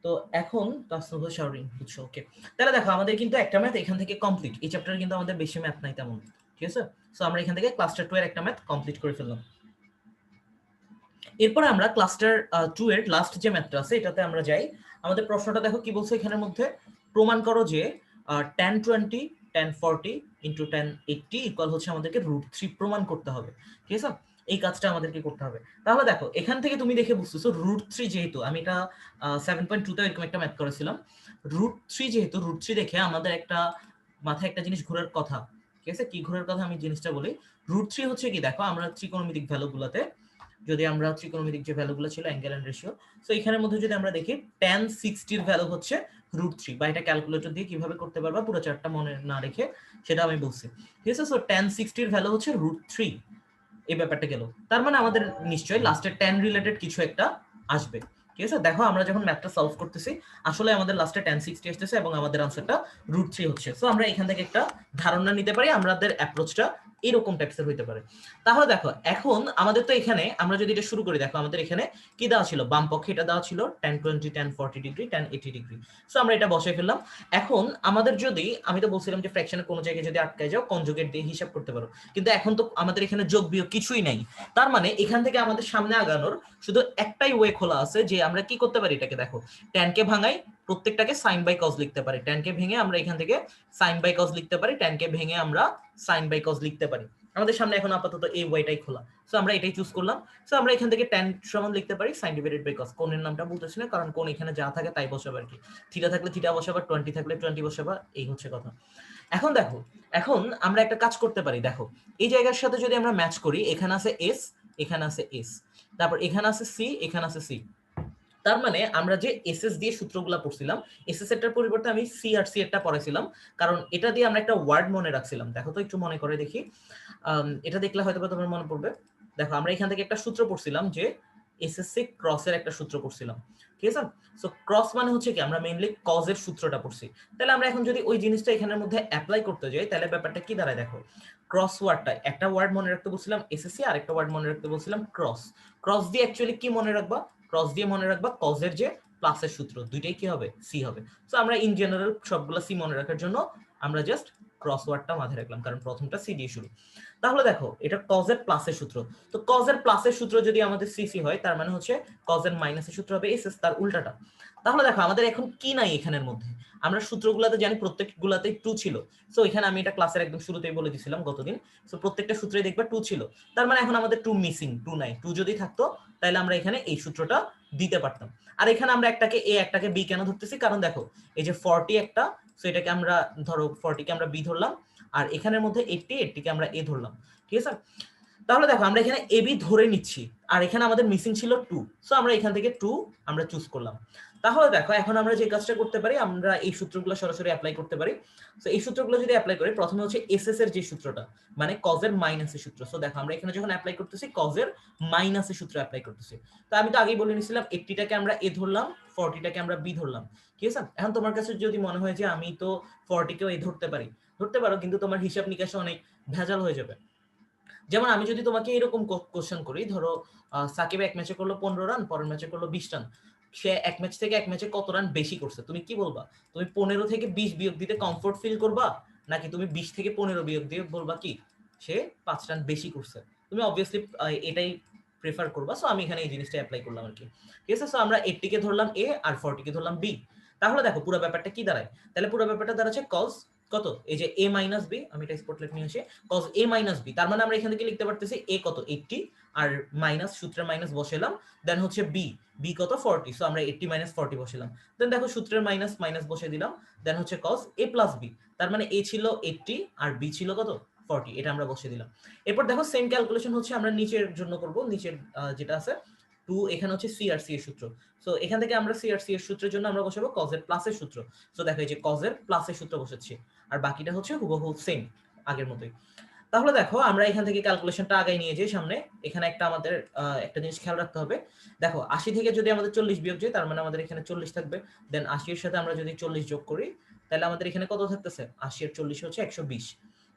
[SPEAKER 1] তো এখন তাসনভা শাওরিন বুঝছো, ওকে। তাহলে দেখো আমাদের কিন্তু একটা ম্যাথ এখান থেকে কমপ্লিট, এই চ্যাপ্টারে কিন্তু আমাদের বেশি ম্যাথ নাই তেমন। ঠিক আছে, সো আমরা এখান থেকে ক্লাস্টার 2 এর একটা ম্যাথ কমপ্লিট করে ফেললাম। এরপর আমরা ক্লাস্টার 2 এর লাস্ট যে ম্যাথটা আছে এটাতে আমরা যাই। আমাদের প্রশ্নটা দেখো কি বলছে এখানের মধ্যে, প্রমাণ করো যে tan 20 tan 40 into tan 80 equal হচ্ছে আমাদেরকে √3 প্রমাণ করতে হবে। ঠিক আছে, এই কাজটা আমাদেরকে করতে হবে। তাহলে দেখো এখান থেকে তুমি দেখে বুঝতেছো √3 যেহেতু আমি এটা 7.2 তে এরকম একটা ম্যাথ করেছিলাম, √3 যেহেতু √3 দেখে আমাদের একটা মাথায় একটা জিনিস ঘোরার কথা। ঠিক আছে, কি ঘোরার কথা আমি জিনিসটা বলি। √3 হচ্ছে কি, দেখো আমরা ত্রিকোণমিতিক ভ্যালুগুলোতে যদি আমরা ত্রিকোণমিতিক যে ভ্যালুগুলো ছিল অ্যাঙ্গেল এন্ড রেশিও, সো এখানের মধ্যে যদি আমরা দেখি tan 60 এর ভ্যালু হচ্ছে √3, বা এটা ক্যালকুলেটর দিয়ে কিভাবে করতে পারবা পুরো চারটা মনে না রেখে সেটা আমি বলছি। ঠিক আছে, সো tan 60 এর ভ্যালু হচ্ছে √3, এই ব্যাপারটা গেল। তার মানে আমাদের নিশ্চয়ই লাস্টে tan রিলেটেড কিছু একটা আসবে। ঠিক আছে, দেখো আমরা যখন ম্যাথটা সলভ করতেছি আসলে আমাদের লাস্টে tan 60 আসতেছে এবং আমাদের আনসারটা √3 হচ্ছে। সো আমরা এখান থেকে একটা ধারণা নিতে পারি আমাদের অ্যাপ্রোচটা এরকম টাইপসের হইতে পারে। তাহলে দেখো এখন আমাদের তো এখানে আমরা যদি এটা শুরু করি, দেখো আমাদের এখানে কি দেওয়া ছিল, বাম পক্ষে এটা দেওয়া ছিল tan 20 tan 40 degree tan 80 degree. So আমরা এটা বসাই ফেললাম। এখন আমাদের যদি, আমি তো বলছিলাম যে ফ্র্যাকশনের কোনো জায়গায় যদি আটকায় যাও কনজুগেট দিয়ে হিসাব করতে পারো, কিন্তু এখন তো আমাদের এখানে যোগ বিয়োগ কিছুই নাই। তার মানে এখান থেকে আমাদের সামনে আগানোর শুধু একটাই ওয়ে খোলা আছে, যে আমরা কি করতে পারি, এটাকে দেখো tan কে ভাঙাই প্রত্যেকটাকে sin বাই cos লিখতে পারি, tan কে ভেঙে আমরা এখান থেকে sin বাই cos লিখতে পারি, tan কে ভেঙে আমরা sin বাই cos লিখতে পারি। আমাদের সামনে এখন আপাতত এই ওয়েটাই খোলা, সো আমরা এটাই চুজ করলাম। সো আমরা এখান থেকে tan সমান লিখতে পারি sin ডিভাইডেড বাই cos, কোণের নামটা বলতেছি না কারণ কোণ এখানে যা থাকে তাই বসাবো আর কি, থিটা থাকলে থিটা বসাবা, 20 থাকলে 20 বসাবা, এই হচ্ছে কথা। এখন দেখো এখন আমরা একটা কাজ করতে পারি, দেখো এই জায়গার সাথে যদি আমরা ম্যাচ করি, এখানে আছে এস, এখানে আছে এস, তারপর এখানে আছে সি, এখানে আছে সি। তার মানে আমরা যে এসএস দিয়ে সূত্রগুলো পড়ছিলাম, এসএস এরটার পরিবর্তে আমি সি আর সি এরটা পড়াইছিলাম, কারণ এটা দিয়ে আমরা একটা ওয়ার্ড মনে রাখছিলাম। দেখো তো একটু মনে করে দেখি, এটা দেখলে হয়তো তোমার মনে পড়বে। দেখো আমরা এখান থেকে একটা সূত্র পড়ছিলাম যে এসএসসি ক্রসের একটা সূত্র পড়ছিলাম। ঠিক আছে, সো ক্রস মানে হচ্ছে কি, আমরা মেইনলি কজের সূত্রটা পড়ছি। তাহলে আমরা এখন যদি ওই জিনিসটা এখানের মধ্যে অ্যাপ্লাই করতে যাই তাহলে ব্যাপারটা কি দাঁড়ায়, দেখো ক্রস ওয়ার্ডটা একটা ওয়ার্ড মনে রাখতে বলছিলাম এসএসসি, আর একটা ওয়ার্ড মনে রাখতে বলছিলাম ক্রস। ক্রস দিয়ে অ্যাকচুয়ালি কি মনে রাখবা, ক্রস দিয়ে মনে রাখবা কজের যে প্লাসের সূত্র, দুইটাই কি হবে, সি হবে। সো আমরা ইন জেনারেল সবগুলো সি মনে রাখার জন্য আমরা জাস্ট ক্রসওয়ার্ডটা মাথায় রাখলাম কারণ প্রথমটা সি দিয়ে শুরু। তাহলে দেখো এটা কজের প্লাসের সূত্র, তো কজের প্লাসের সূত্র যদি আমাদের সিসি হয় তার মানে হচ্ছে কজের মাইনাসের সূত্র হবে এস এস, তার উল্টাটা। তাহলে দেখো আমাদের এখন কি নাই এখানের মধ্যে, আমরা সূত্রগুলোতে জানি প্রত্যেকগুলাতেই টু ছিল। সো এখানে আমি এটা ক্লাসের একদম শুরুতেই বলে দিয়েছিলাম গতদিন। সো প্রত্যেকটা সূত্রে দেখবে টু ছিল, তার মানে এখন আমাদের টু মিসিং, টু নাই। টু যদি থাকতো তাহলে আমরা এখানে এই সূত্রটা দিতে পারতাম। আর এখানে আমরা একটাকে এ একটাকে বি কেন ধরতেছি, কারণ দেখো এই যে 40 একটা, সো এটাকে আমরা ধরো 40 কে আমরা বি ধরলাম, আর এখানের মধ্যে 80 কে আমরা এ ধরলাম, ঠিক আছে। তাহলে দেখো আমরা এখানে এ বি ধরে নিচ্ছি, আর এখানে আমাদের মিসিং ছিল টু, সো আমরা এখান থেকে টু আমরা চুজ করলাম। তাহলে দেখো এখন আমরা যে কাজটা করতে পারি, আমরা এই সূত্রগুলো সরাসরি অ্যাপ্লাই করতে পারি। সো এই সূত্রগুলো যদি অ্যাপ্লাই করি, প্রথমে হচ্ছে এস এস এর যে সূত্রটা, মানে কজের মাইনাসের সূত্র। সো দেখো আমরা এখানে যখন অ্যাপ্লাই করতেছি কজের মাইনাসের সূত্র অ্যাপ্লাই করতেছি। তো আমি তো আগেই বলে নিছিলাম 80টাকে আমরা এ ধরলাম, 40টাকে আমরা বি ধরলাম, ঠিক আছে। এখন তোমার কাছে যদি মনে হয় যে আমি তো 40 কেও এ ধরতে পারি, ধরতে পারো, কিন্তু তোমার হিসাব নিকাশে অনেক ভেজাল হয়ে যাবে। যেমন আমি যদি তোমাকে এরকম কোশ্চেন করি, ধরো সাকিব এক ম্যাচে করলো 15 রান, পরের ম্যাচে করলো 20 রান, সে এক ম্যাচ থেকে এক ম্যাচে কত রান বেশি করছে, তুমি কি বলবা? তুমি 15 থেকে 20 বিয়োগ দিতে কমফোর্ট ফিল করবা, নাকি তুমি 20 থেকে 15 বিয়োগ দিয়ে বলবা কি সে 5 রান বেশি করছে? তুমি অবভিয়াসলি এটাই প্রেফার করবা। সো আমি এখানে এই জিনিসটা অ্যাপ্লাই করলাম আর কি, ঠিক আছে। সো আমরা 80 কে ধরলাম এ আর 40 কে ধরলাম বি। তাহলে দেখো পুরো ব্যাপারটা কি দাঁড়ায়, তাহলে পুরো ব্যাপারটা দাঁড়াচ্ছে কজ কত, এই যে a মাইনাস বি, আমি এটা স্পটলাইট নিয়ে আসি, cos a মাইনাস বি, তার মানে আমরা এখান থেকে লিখতে পারতেছি a কত 80, আর মাইনাস সূত্রের মাইনাস বসাইলাম, দেন হচ্ছে b কত 40, সো আমরা 80 মাইনাস 40 বসাইলাম, দেন দেখো সূত্রের মাইনাস মাইনাস বসাই দিলাম, দেন হচ্ছে cos a প্লাস b, তার মানে a ছিল 80 আর b ছিল কত 40, এটা আমরা বসিয়ে দিলাম। এরপর দেখো সেম ক্যালকুলেশন হচ্ছে আমরা নিচের জন্য করব, নিচের যেটা আছে 2, এখানে হচ্ছে সি আর সি এর সূত্র। সো এখান থেকে আমরা সি আর সি এর সূত্রের জন্য আমরা বসাবো cos এর প্লাসের সূত্র। সো দেখো এই যে cos এর প্লাসের সূত্র বসাচ্ছি, আর বাকিটা হচ্ছে হুবহু সেম আগের মতোই। তাহলে দেখো আমরা এখান থেকে ক্যালকুলেশনটা আগাই নিয়ে যাই সামনে। এখানে একটা আমাদের একটা জিনিস খেয়াল রাখতে হবে, দেখো 80 থেকে যদি আমাদের 40 বিয়োগ যায় তার মানে আমাদের এখানে 40 থাকবে, দেন 80 এর সাথে আমরা যদি 40 যোগ করি তাহলে আমাদের এখানে কত থাকতেছে, 80 এর 40 হচ্ছে 120,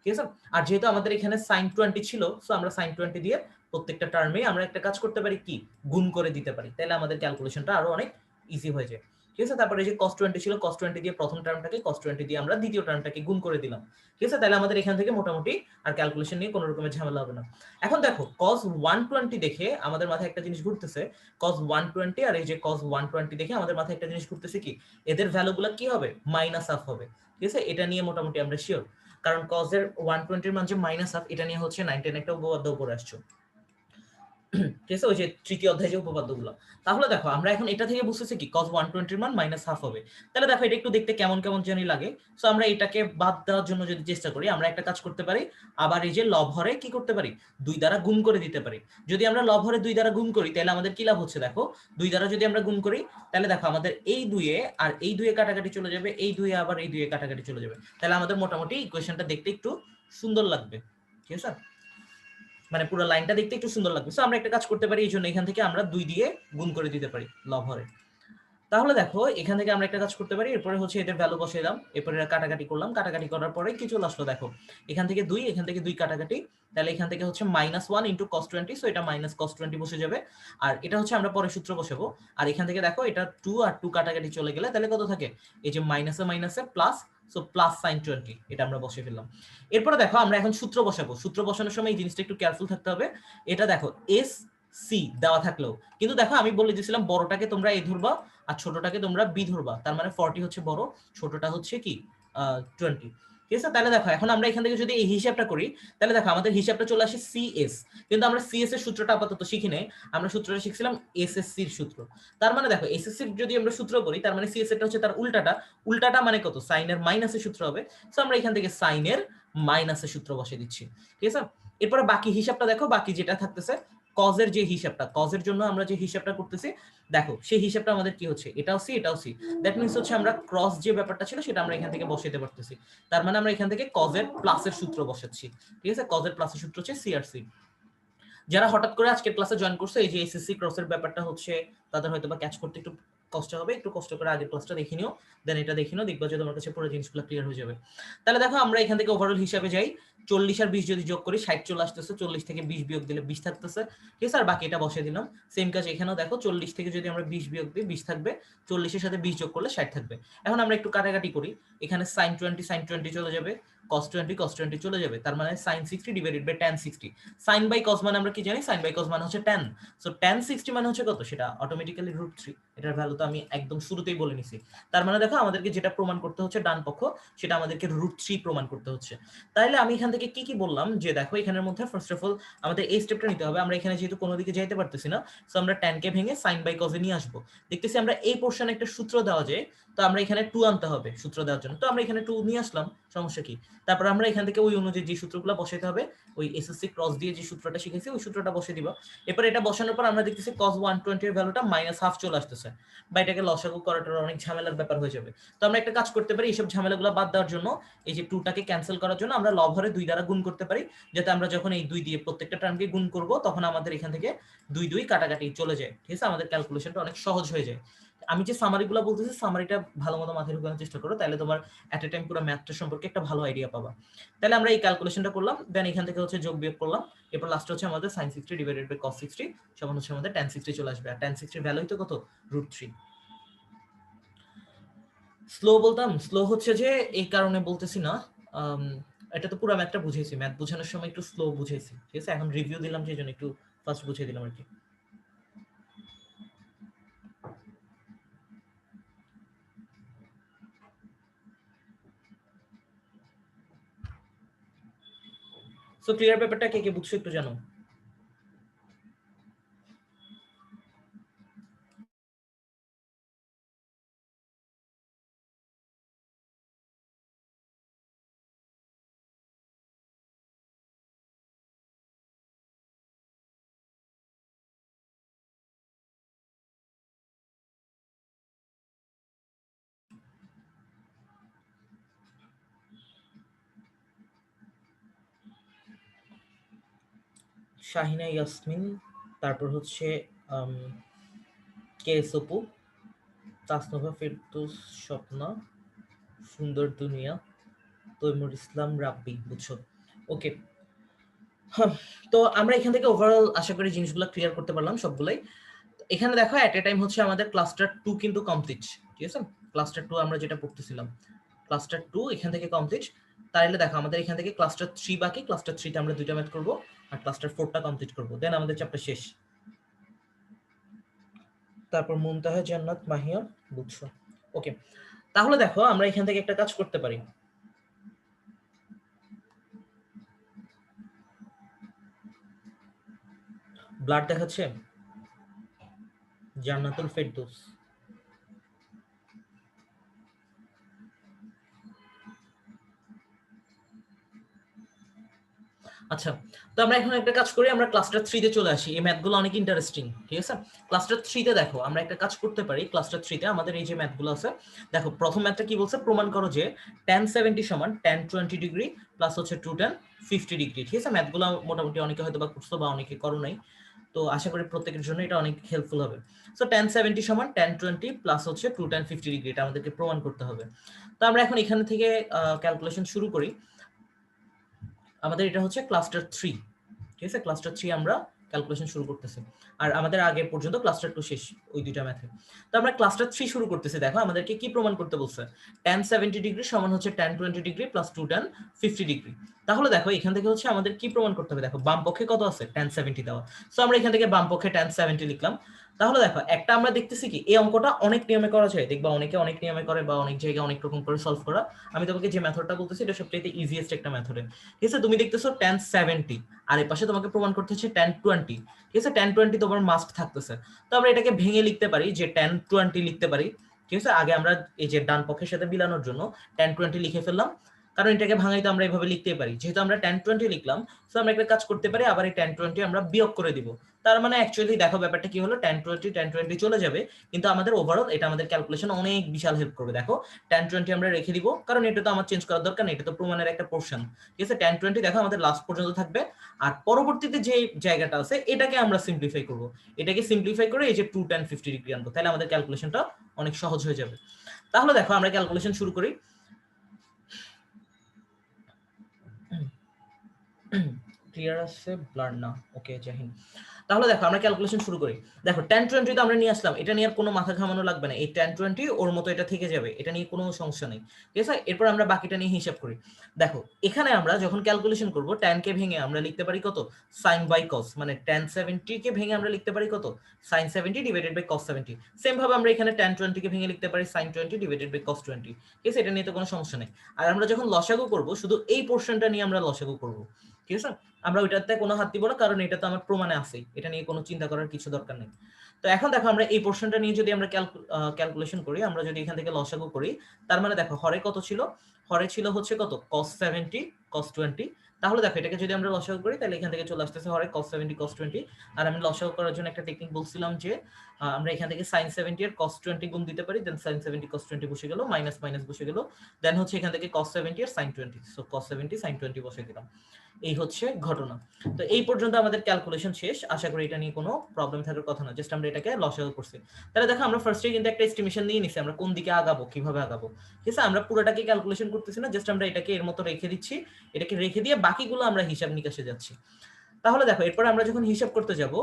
[SPEAKER 1] ঠিক আছে। আর যেহেতু আমাদের এখানে sin 20 ছিল, সো আমরা sin 20 দিয়ে প্রত্যেকটা টার্মে আমরা একটা কাজ করতে পারি, কি গুণ করে দিতে পারি, তাহলে আমাদের ক্যালকুলেশনটা আরো অনেক ইজি হয়ে যায়, ঠিক আছে। তারপরে এই যে cos 20 ছিল, cos 20 দিয়ে প্রথম টার্মটাকে, cos 20 দিয়ে আমরা দ্বিতীয় টার্মটাকে গুণ করে দিলাম, ঠিক আছে। তাহলে আমাদের এখান থেকে মোটামুটি আর ক্যালকুলেশন নিয়ে কোনো রকমের ঝামেলা হবে না। এখন দেখো cos 120 দেখে আমাদের মাথায় একটা জিনিস ঘুরতেছে, cos 120 আর এই যে cos 120 দেখে আমাদের মাথায় একটা জিনিস ঘুরতেছে, কি এদের ভ্যালুগুলো কি হবে, মাইনাস হাফ হবে, ঠিক আছে। এটা নিয়ে মোটামুটি আমরা শিওর, কারণ cos এর 120 এর মান যে মাইনাস হাফ, এটা নিয়ে হচ্ছে 910 একটা উপপাদ্য উপরে আসছে, ঠিক আছে, ওই যে তৃতীয় অধ্যায় যে উপপাদ্যগুলো। তাহলে দেখো আমরা এখন এটা থেকে বুঝতেছি কি cos 120 এর মান মাইনাস হাফ হবে। তাহলে দেখো এটা একটু দেখতে কেমন কেমন জানি লাগে, সো আমরা এটাকে বাদ দেওয়ার জন্য যদি চেষ্টা করি, আমরা একটা কাজ করতে পারি, আবার এই যে লব হরে কি করতে পারি, 2 দ্বারা গুণ করে দিতে পারি। যদি আমরা লব হরে 2 দ্বারা গুণ করি তাহলে আমাদের কি লাভ হচ্ছে, দেখো 2 দ্বারা যদি আমরা গুণ করি তাহলে দেখো আমাদের এই 2 এ আর এই 2 এ কাটাকাটি চলে যাবে, এই 2 এ আবার এই 2 এ কাটাকাটি চলে যাবে, তাহলে আমাদের মোটামুটি ইকুয়েশনটা দেখতে একটু সুন্দর লাগবে, ঠিক আছে, মানে পুরো লাইনটা দেখতে একটু সুন্দর লাগবে। সো আমরা একটা কাজ করতে পারি, এই জন্য এখান থেকে আমরা 2 দিয়ে গুণ করে দিতে পারি লব হরে। তাহলে দেখো এখান থেকে আমরা একটা কাজ করতে পারি, এরপরে হচ্ছে এদের ভ্যালু বসিয়ে দিলাম, এরপরে কাটাকাটি করলাম, কাটাকাটি করার পরে কি চলে আসলো, দেখো এখান থেকে 2, এখান থেকে 2 কাটাকাটি, তাহলে এখান থেকে হচ্ছে -1 ইনটু cos 20, সো এটা মাইনাস cos 20 বসে যাবে, আর এটা হচ্ছে আমরা পরে সূত্র বসাবো। আর এখান থেকে দেখো এটা 2 আর 2 কাটাকাটি চলে গেলে তাহলে কত থাকে, এই যে মাইনাসে মাইনাসে প্লাস, সো প্লাস sin 20, এটা আমরা বসিয়ে ফেললাম। এরপরে দেখো আমরা এখন সূত্র বসাবো, সূত্র বসানোর সময় এই জিনিসটা একটু কেয়ারফুল থাকতে হবে। এটা দেখো এস সি দেওয়া থাকলেও কিন্তু দেখো আমি বলে দিয়েছিলাম বড়টাকে তোমরা এ ধরবা আর ছোটটাকে তোমরা বি ধরবা, তার মানে 40 হচ্ছে বড়, ছোটটা হচ্ছে কি 20, ঠিক আছে। তাহলে দেখো এখন আমরা এখান থেকে যদি এই হিসাবটা করি তাহলে দেখো আমাদের হিসাবটা চলে আসে সিএস, কিন্তু আমরা সিএস এর সূত্রটা আপাতত শিখি নাই, আমরা সূত্রটা শিখছিলাম এসএসসি এর সূত্র। তার মানে দেখো এসএসসি যদি আমরা সূত্র করি তার মানে সিএস এরটা হচ্ছে তার উল্টাটা, উল্টাটা মানে কত, সাইনের মাইনাসের সূত্র হবে। সো আমরা এখান থেকে সাইনের মাইনাসের সূত্র বসিয়ে দিচ্ছি, ঠিক আছে। এরপরে বাকি হিসাবটা দেখো, বাকি যেটা থাকতেছে কজের যে হিসাবটা, কজের জন্য আমরা যে হিসাবটা করতেছি, দেখো সেই হিসাবটা আমাদের কি হচ্ছে, এটাও সি এটাও সি, দ্যাট মিন্স হচ্ছে আমরা ক্রস যে ব্যাপারটা ছিল সেটা আমরা এখান থেকে বসাইতে পারতেছি, তার মানে আমরা এখান থেকে কজের প্লাসের সূত্র বসাচ্ছি, ঠিক আছে। কজের প্লাসের সূত্র হচ্ছে সি আর সি। যারা হঠাৎ করে আজকের ক্লাসে জয়েন করছে, এই যে এসএসসি ক্রসের ব্যাপারটা হচ্ছে তাদের হয়তো বা ক্যাচ করতে একটু কষ্ট হবে, একটু কষ্ট করে আগের ক্লাসটা দেখে নিও, দেন এটা দেখে নিও, দেখবা যে তোমার কাছে পুরো জিনিসগুলো ক্লিয়ার হয়ে যাবে। তাহলে দেখো আমরা এখান থেকে ওভারঅল হিসাবে যাই, 40 আর 20 যদি যোগ করি 60 চলে আসতেছে, 40 থেকে 20 বিয়োগ দিলে 20 থাকতেছে, ঠিক আছে। আর বাকি এটা বসিয়ে দিলাম, সেম কাজ এখানেও দেখো 40 থেকে যদি আমরা 20 বিয়োগ দিই 20 থাকবে, 40 এর সাথে 20 যোগ করলে 60 থাকবে। এখন আমরা একটু কাটাকাটি করি, এখানে sin 20 চলে যাবে, cos 20 cos 20 চলে যাবে, তার মানে sin 60 divided by tan 60। sin by cos মানে আমরা কি জানি, sin বাই cos মানে হচ্ছে tan, সো tan 60 মানে হচ্ছে কত, সেটা অটোমেটিক্যালি √3। এটার ভ্যালু তো আমি একদম শুরুতেই বলে নিছি। তার মানে দেখো আমাদেরকে যেটা প্রমাণ করতে হচ্ছে ডান পক্ষ, সেটা আমাদেরকে √3 প্রমাণ করতে হচ্ছে। তাহলে আমি এখান থেকে কি কি বললাম, যে দেখো এখানের মধ্যে ফার্স্ট অফ অল আমাদের এই স্টেপটা নিতে হবে। আমরা এখানে যেহেতু কোনো দিকে যাইতে পারতেছি না, সো আমরা tan কে ভেঙে sin বাই cos এ নিয়ে আসবো। দেখতেছি আমরা এই পোরশনে একটা সূত্র দেওয়া যায়, তো আমরা এখানে 2 আনতে হবে সূত্র দেওয়ার জন্য, তো আমরা এখানে 2 নিয়ে আসলাম, সমস্যা কি। তারপর আমরা এখান থেকে ওই অনুযায়ী যে সূত্রগুলো বসাইতে হবে, ওই এসএসসি ক্রস দিয়ে যে সূত্রটা শিখেছি ওই সূত্রটা বসিয়ে দিব। এরপর এটা বসানোর পর আমরা দেখতেছি cos 120 এর ভ্যালুটা -1/2 চলে আসতেছে, বা এটাকে লসাগু করাটা অনেক ঝামেলার ব্যাপার হয়ে যাবে। তো আমরা একটা কাজ করতে পারি, এইসব ঝামেলাগুলো বাদ দেওয়ার জন্য, এই যে 2 টাকে ক্যান্সেল করার জন্য আমরা লব হরে 2 দ্বারা গুণ করতে পারি, যাতে আমরা যখন এই 2 দিয়ে প্রত্যেকটা টার্মকে গুণ করব তখন আমাদের এখান থেকে 2 2 কাটাকাটি চলে যায়, ঠিক আছে, আমাদের ক্যালকুলেশনটা অনেক সহজ হয়ে যায়। আমি যে সামারিগুলো বলতেছি, সামারিটা ভালো মতো মাথায় ঢোকানোর চেষ্টা করো, তাহলে তোমার এট এ টাইম পুরো ম্যাথটা সম্পর্কে একটা ভালো আইডিয়া পাবা। তাহলে আমরা এই ক্যালকুলেশনটা করলাম, দেন এখান থেকে হচ্ছে যোগ বিয়োগ করলাম, এরপর লাস্টে হচ্ছে আমাদের sin 60 ডিভাইডেড বাই cos 60 সমান হচ্ছে আমাদের tan 60 চলে আসবে, আর tan 60 এর ভ্যালুই তো কত, √3। স্লো বলতাম, স্লো হচ্ছে যে এই কারণে বলতেছি না, এটা তো পুরো ম্যাথটা বুঝাইছি, ম্যাথ বোঝানোর সময় একটু স্লো বুঝাইছি, ঠিক আছে, এখন রিভিউ দিলাম সেই জন্য একটু ফাস্ট বুঝিয়ে দিলাম আর কি। সো ক্লিয়ার ব্যাপারটা কে কে বুঝছো একটু জানো। শাহিনা ইয়াসমিন, তারপর হচ্ছে কে এস অপু, তাসনুভা ফেরদৌস, স্বপ্না, সুন্দর দুনিয়া, তৈমুর ইসলাম, রাব্বি, বুঝছো। ওকে, তো আমরা এখান থেকে ওভারঅল আশা করি জিনিসগুলো ক্লিয়ার করতে পারলাম সবগুলাই। এখানে দেখো এট এ টাইম হচ্ছে আমাদের ক্লাস্টার 2 কিন্তু কমপ্লিট, ঠিক আছে, ক্লাস্টার 2 আমরা যেটা পড়তেছিলাম, ক্লাস্টার 2 এখান থেকে কমপ্লিট। তাহলে দেখো আমাদের এখান থেকে ক্লাস্টার 3 বাকি, ক্লাস্টার 3 তে আমরা দুইটা ম্যাথ করব, আর ক্লাস্টার 4 টা কমপ্লিট করব, দেন আমাদের চ্যাপ্টার শেষ। তারপর মুনতাহা জান্নাত মাহিয়া, বুঝছো। ওকে, তাহলে দেখো আমরা এখান থেকে একটা কাজ করতে পারি। ব্লাড দেখাচ্ছে, জান্নাতুল ফেরদৌস। আচ্ছা, তো আমরা এখন একটা কাজ করি, আমরা ক্লাস্টার 3 তে চলে আসি, এই ম্যাথগুলো অনেক ইন্টারেস্টিং, ঠিক আছে। ক্লাস্টার 3 তে দেখো আমরা একটা কাজ করতে পারি, ক্লাস্টার 3 তে আমাদের এই যে ম্যাথগুলো আছে, দেখো প্রথম ম্যাথটা কি বলছে, প্রমাণ করো যে tan 70 সমান tan 20 ডিগ্রি প্লাস হচ্ছে 2 tan 50 ডিগ্রি, ঠিক আছে। ম্যাথগুলো মোটামুটি অনেকে হয়তো বা করছো বা অনেকে করো নাই, তো আশা করি প্রত্যেকের জন্য এটা অনেক হেল্পফুল হবে। সো tan 70 সমান tan 20 প্লাস হচ্ছে 2 tan 50 ডিগ্রি, এটা আমাদেরকে প্রমাণ করতে হবে। তো আমরা এখন এখান থেকে ক্যালকুলেশন শুরু করি। আমাদের এটা হচ্ছে ক্লাস্টার 3, ঠিক আছে, ক্লাস্টার 3 আমরা ক্যালকুলেশন শুরু করতেছি, আর আমাদের আগে পর্যন্ত ক্লাস্টার 2 শেষ ওই দুইটা ম্যাথে। তো আমরা ক্লাস্টার 3 শুরু করতেছি, দেখো আমাদেরকে কি প্রমাণ করতে বলছে, tan 70 ডিগ্রি সমান হচ্ছে tan 20 degree plus 2 tan 50 degree. তাহলে দেখো এখান থেকে হচ্ছে আমাদের কি প্রমাণ করতে হবে, দেখো বাম পক্ষে কত আছে, tan 70 দেওয়া, সো আমরা এখান থেকে বাম পক্ষে tan 70 লিখলাম। তাহলে দেখো একটা আমরা দেখতেছি কি এই অঙ্কটা অনেক নিয়মে করা যায়, দেখবা অনেকে অনেক নিয়মে করে বা অনেক জায়গায় অনেক রকম করে সলভ করা। আমি তোমাকে যে মেথডটা বলতেছি এটা সবচেয়ে ইজিয়েস্ট একটা মেথড, ঠিক আছে। তুমি দেখতেছো tan 70, আর এর পাশে তোমাকে প্রমাণ করতে হচ্ছে tan 20, ঠিক আছে, tan 20 তোমার মাস্ট থাকতেছে। তো আমরা এটাকে ভেঙে লিখতে পারি, যে tan 20 লিখতে পারি, ঠিক আছে। আগে আমরা এই যে ডান পক্ষের সাথে মিলানোর জন্য tan 20 লিখে ফেললাম, কারণ এটাকে ভাঙাই তো আমরা এইভাবে লিখতেই পারি, যেহেতু আমরা tan 20 লিখলাম, সো আমরা একটা কাজ করতে পারি, আবার এই tan 20 আমরা বিয়োগ করে দিব। তার মানে অ্যাকচুয়ালি দেখো ব্যাপারটা কি হলো, tan 20 চলে যাবে, কিন্তু আমাদের ওভারঅল এটা আমাদের ক্যালকুলেশন অনেক বিশাল হেল্প করবে। দেখো tan 20 আমরা রেখে দিব, কারণ এটা তো আমার চেঞ্জ করার দরকার নেই, এটা তো প্রমাণের একটা পোরশন, ঠিক আছে। tan 20 দেখো আমাদের লাস্ট পর্যন্ত থাকবে, আর পরবর্তীতে যে জায়গাটা আছে এটাকে আমরা সিম্পলিফাই করব, এটাকে সিম্পলিফাই করে এই যে 2 tan 50 ডিগ্রি আনবো, তাহলে আমাদের ক্যালকুলেশনটা অনেক সহজ হয়ে যাবে। তাহলে দেখো আমরা ক্যালকুলেশন শুরু করি। ক্লিয়ার আছে, ব্লার না? ওকে, জাহিন। তাহলে দেখো আমরা ক্যালকুলেশন শুরু করি। দেখো tan 20 তো আমরা নিয়ে আসলাম, এটা নিয়ে আর কোনো মাথা ঘামানো লাগবে না। এই tan 20 ওর মতো এটা থেকে যাবে, এটা নিয়ে কোনো সমস্যা নেই, ঠিক আছে? এরপর আমরা বাকিটা নিয়ে হিসাব করি। দেখো এখানে আমরা যখন ক্যালকুলেশন করব, tan কে ভেঙে আমরা লিখতে পারি কত, sin বাই cos, মানে tan 70 কে ভেঙে আমরা লিখতে পারি কত, sin 70 divided by cos 70। Same ভাবে আমরা এখানে tan 20 কে ভেঙে লিখতে পারি sin 20 ডিভাইডেড বাই cos 20, ঠিক আছে? এটা নিয়ে তো কোনো সমস্যা নেই। আর আমরা যখন লসাগু করব, শুধু এই পোরশনটা নিয়ে আমরা লসাগু করব, ঠিক আছে? আমরা ওইটাতে কোনো হাত দিব না, কারণ এটা তো আমার প্রমাণে আছেই, এটা নিয়ে কোনো চিন্তা করার কিছু দরকার নেই। তো এখন দেখো আমরা এই পোরশনটা নিয়ে যদি আমরা ক্যালকুলেশন করি, আমরা যদি এখান থেকে লসাগু করি, তার মানে দেখো হরে কত ছিল, হরে ছিল হচ্ছে কত, cos 70 cos 20। তাহলে দেখো এটাকে যদি আমরা লসাগু করি, তাহলে এখান থেকে চলে আসতেছে হরে cos 70 cos 20। আর আমি লসাগু করার জন্য একটা টেকনিক বলছিলাম যে আমরা এখান থেকে sin 70 এর cos 20 গুণ দিতে পারি, দেন sin 70 cos 20 বসে গেল, মাইনাস মাইনাস বসে গেল, দেন হচ্ছে এখান থেকে cos 70 এর sin 20, সো cos 70 sin 20 বসে দিলাম। এই হচ্ছে ঘটনা। তো এই পর্যন্ত আমাদের ক্যালকুলেশন শেষ। আশা করি এটা নিয়ে কোনো প্রবলেম থাকার কথা না, জাস্ট আমরা এটাকে লসাগু করছি। তাহলে দেখো আমরা ফার্স্টে কিন্তু একটা এস্টিমেশন নিয়ে নিছি আমরা কোন দিকে আগাবো, কিভাবে আগাবো, ঠিক আছে? আমরা পুরোটাকে ক্যালকুলেশন করতেছি না, জাস্ট আমরা এটাকে এর মতো রেখে দিচ্ছি, এটাকে রেখে দিয়ে বাকিগুলো আমরা হিসাব নিকাশে যাচ্ছি। তাহলে দেখো এরপর আমরা যখন হিসাব করতে যাব,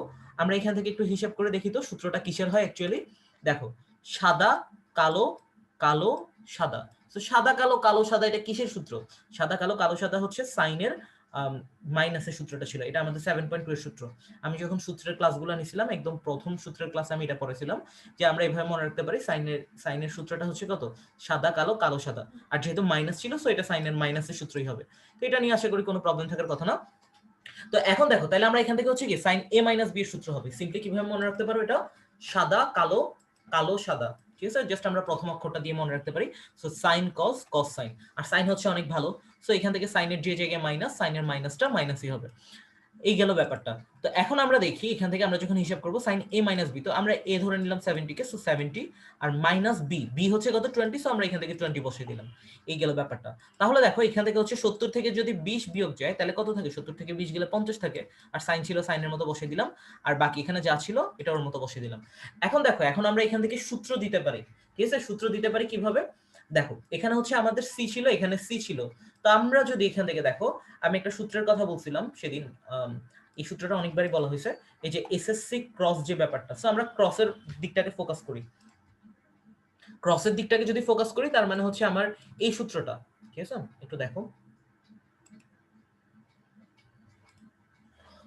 [SPEAKER 1] আমরা এখান থেকে একটু হিসাব করে দেখি তো সূত্রটা কিসের হয় অ্যাকচুয়ালি। দেখো সাদা কালো, কালো সাদা, তো সাদা কালো কালো সাদা এটা কিসের সূত্র? সাদা কালো কালো সাদা হচ্ছে সাইনের মাইনাসের সূত্রটা ছিল, এটা আমাদের 7.2 এর সূত্র। আমি যখন সূত্রের ক্লাসগুলো নিছিলাম, একদম প্রথম সূত্রের ক্লাসে আমি এটা পড়েছিলাম যে আমরা এভাবে মনে রাখতে পারি সাইনের সূত্রটা হচ্ছে কত, সাদা কালো কালো সাদা। আর যেহেতু মাইনাস ছিল, সো এটা সাইনের মাইনাসের সূত্রই হবে। তো এটা নিয়ে আশা করি কোনো প্রবলেম থাকার কথা না। তো এখন দেখো তাহলে আমরা এখান থেকে হচ্ছে কি sin a - b এর সূত্র হবে। সিম্পলি কিভাবে মনে রাখতে পারো এটা, সাদা কালো কালো সাদা, ঠিক আছে? জাস্ট আমরা প্রথম অক্ষরটা দিয়ে মনে রাখতে পারি। So sin cos cos sin, আর sin হচ্ছে অনেক ভালো, সো এখান থেকে sin এর যে জায়গায় মাইনাস, sin এর মাইনাসটা মাইনাসই হবে। এই গেল ব্যাপারটা। তো এখন আমরা দেখি এখান থেকে আমরা যখন হিসাব করব sin a - b, তো আমরা a ধরে নিলাম 70 কে, সো 70 আর মাইনাস b হচ্ছে কত 20, সো আমরা এখান থেকে 20 বসিয়ে দিলাম। এই গেল ব্যাপারটা। তাহলে দেখো এখান থেকে হচ্ছে 70 থেকে যদি 20 বিয়োগ যায়, তাহলে কত থাকে, 70 থেকে 20 গেলে 50 থাকে। আর sin ছিল সাইনের মতো বসিয়ে দিলাম, আর বাকি এখানে যা ছিল এটা ওর মতো বসিয়ে দিলাম। এখন দেখো এখন আমরা এখান থেকে সূত্র দিতে পারি, ঠিক আছে? সূত্র দিতে পারি কিভাবে, দেখো এখানে হচ্ছে আমাদের c ছিল, এখানে c ছিল। তো আমরা যদি এখান থেকে দেখো, আমি একটা সূত্রের কথা বলছিলাম সেদিন, এই সূত্রটা অনেকবারই বলা হয়েছে, এই যে এসএসসি ক্রস যে ব্যাপারটা, সো আমরা ক্রসের দিকটাকে ফোকাস করি। ক্রসের দিকটাকে যদি ফোকাস করি, তার মানে হচ্ছে আমার এই সূত্রটা, ঠিক আছে? একটু দেখো,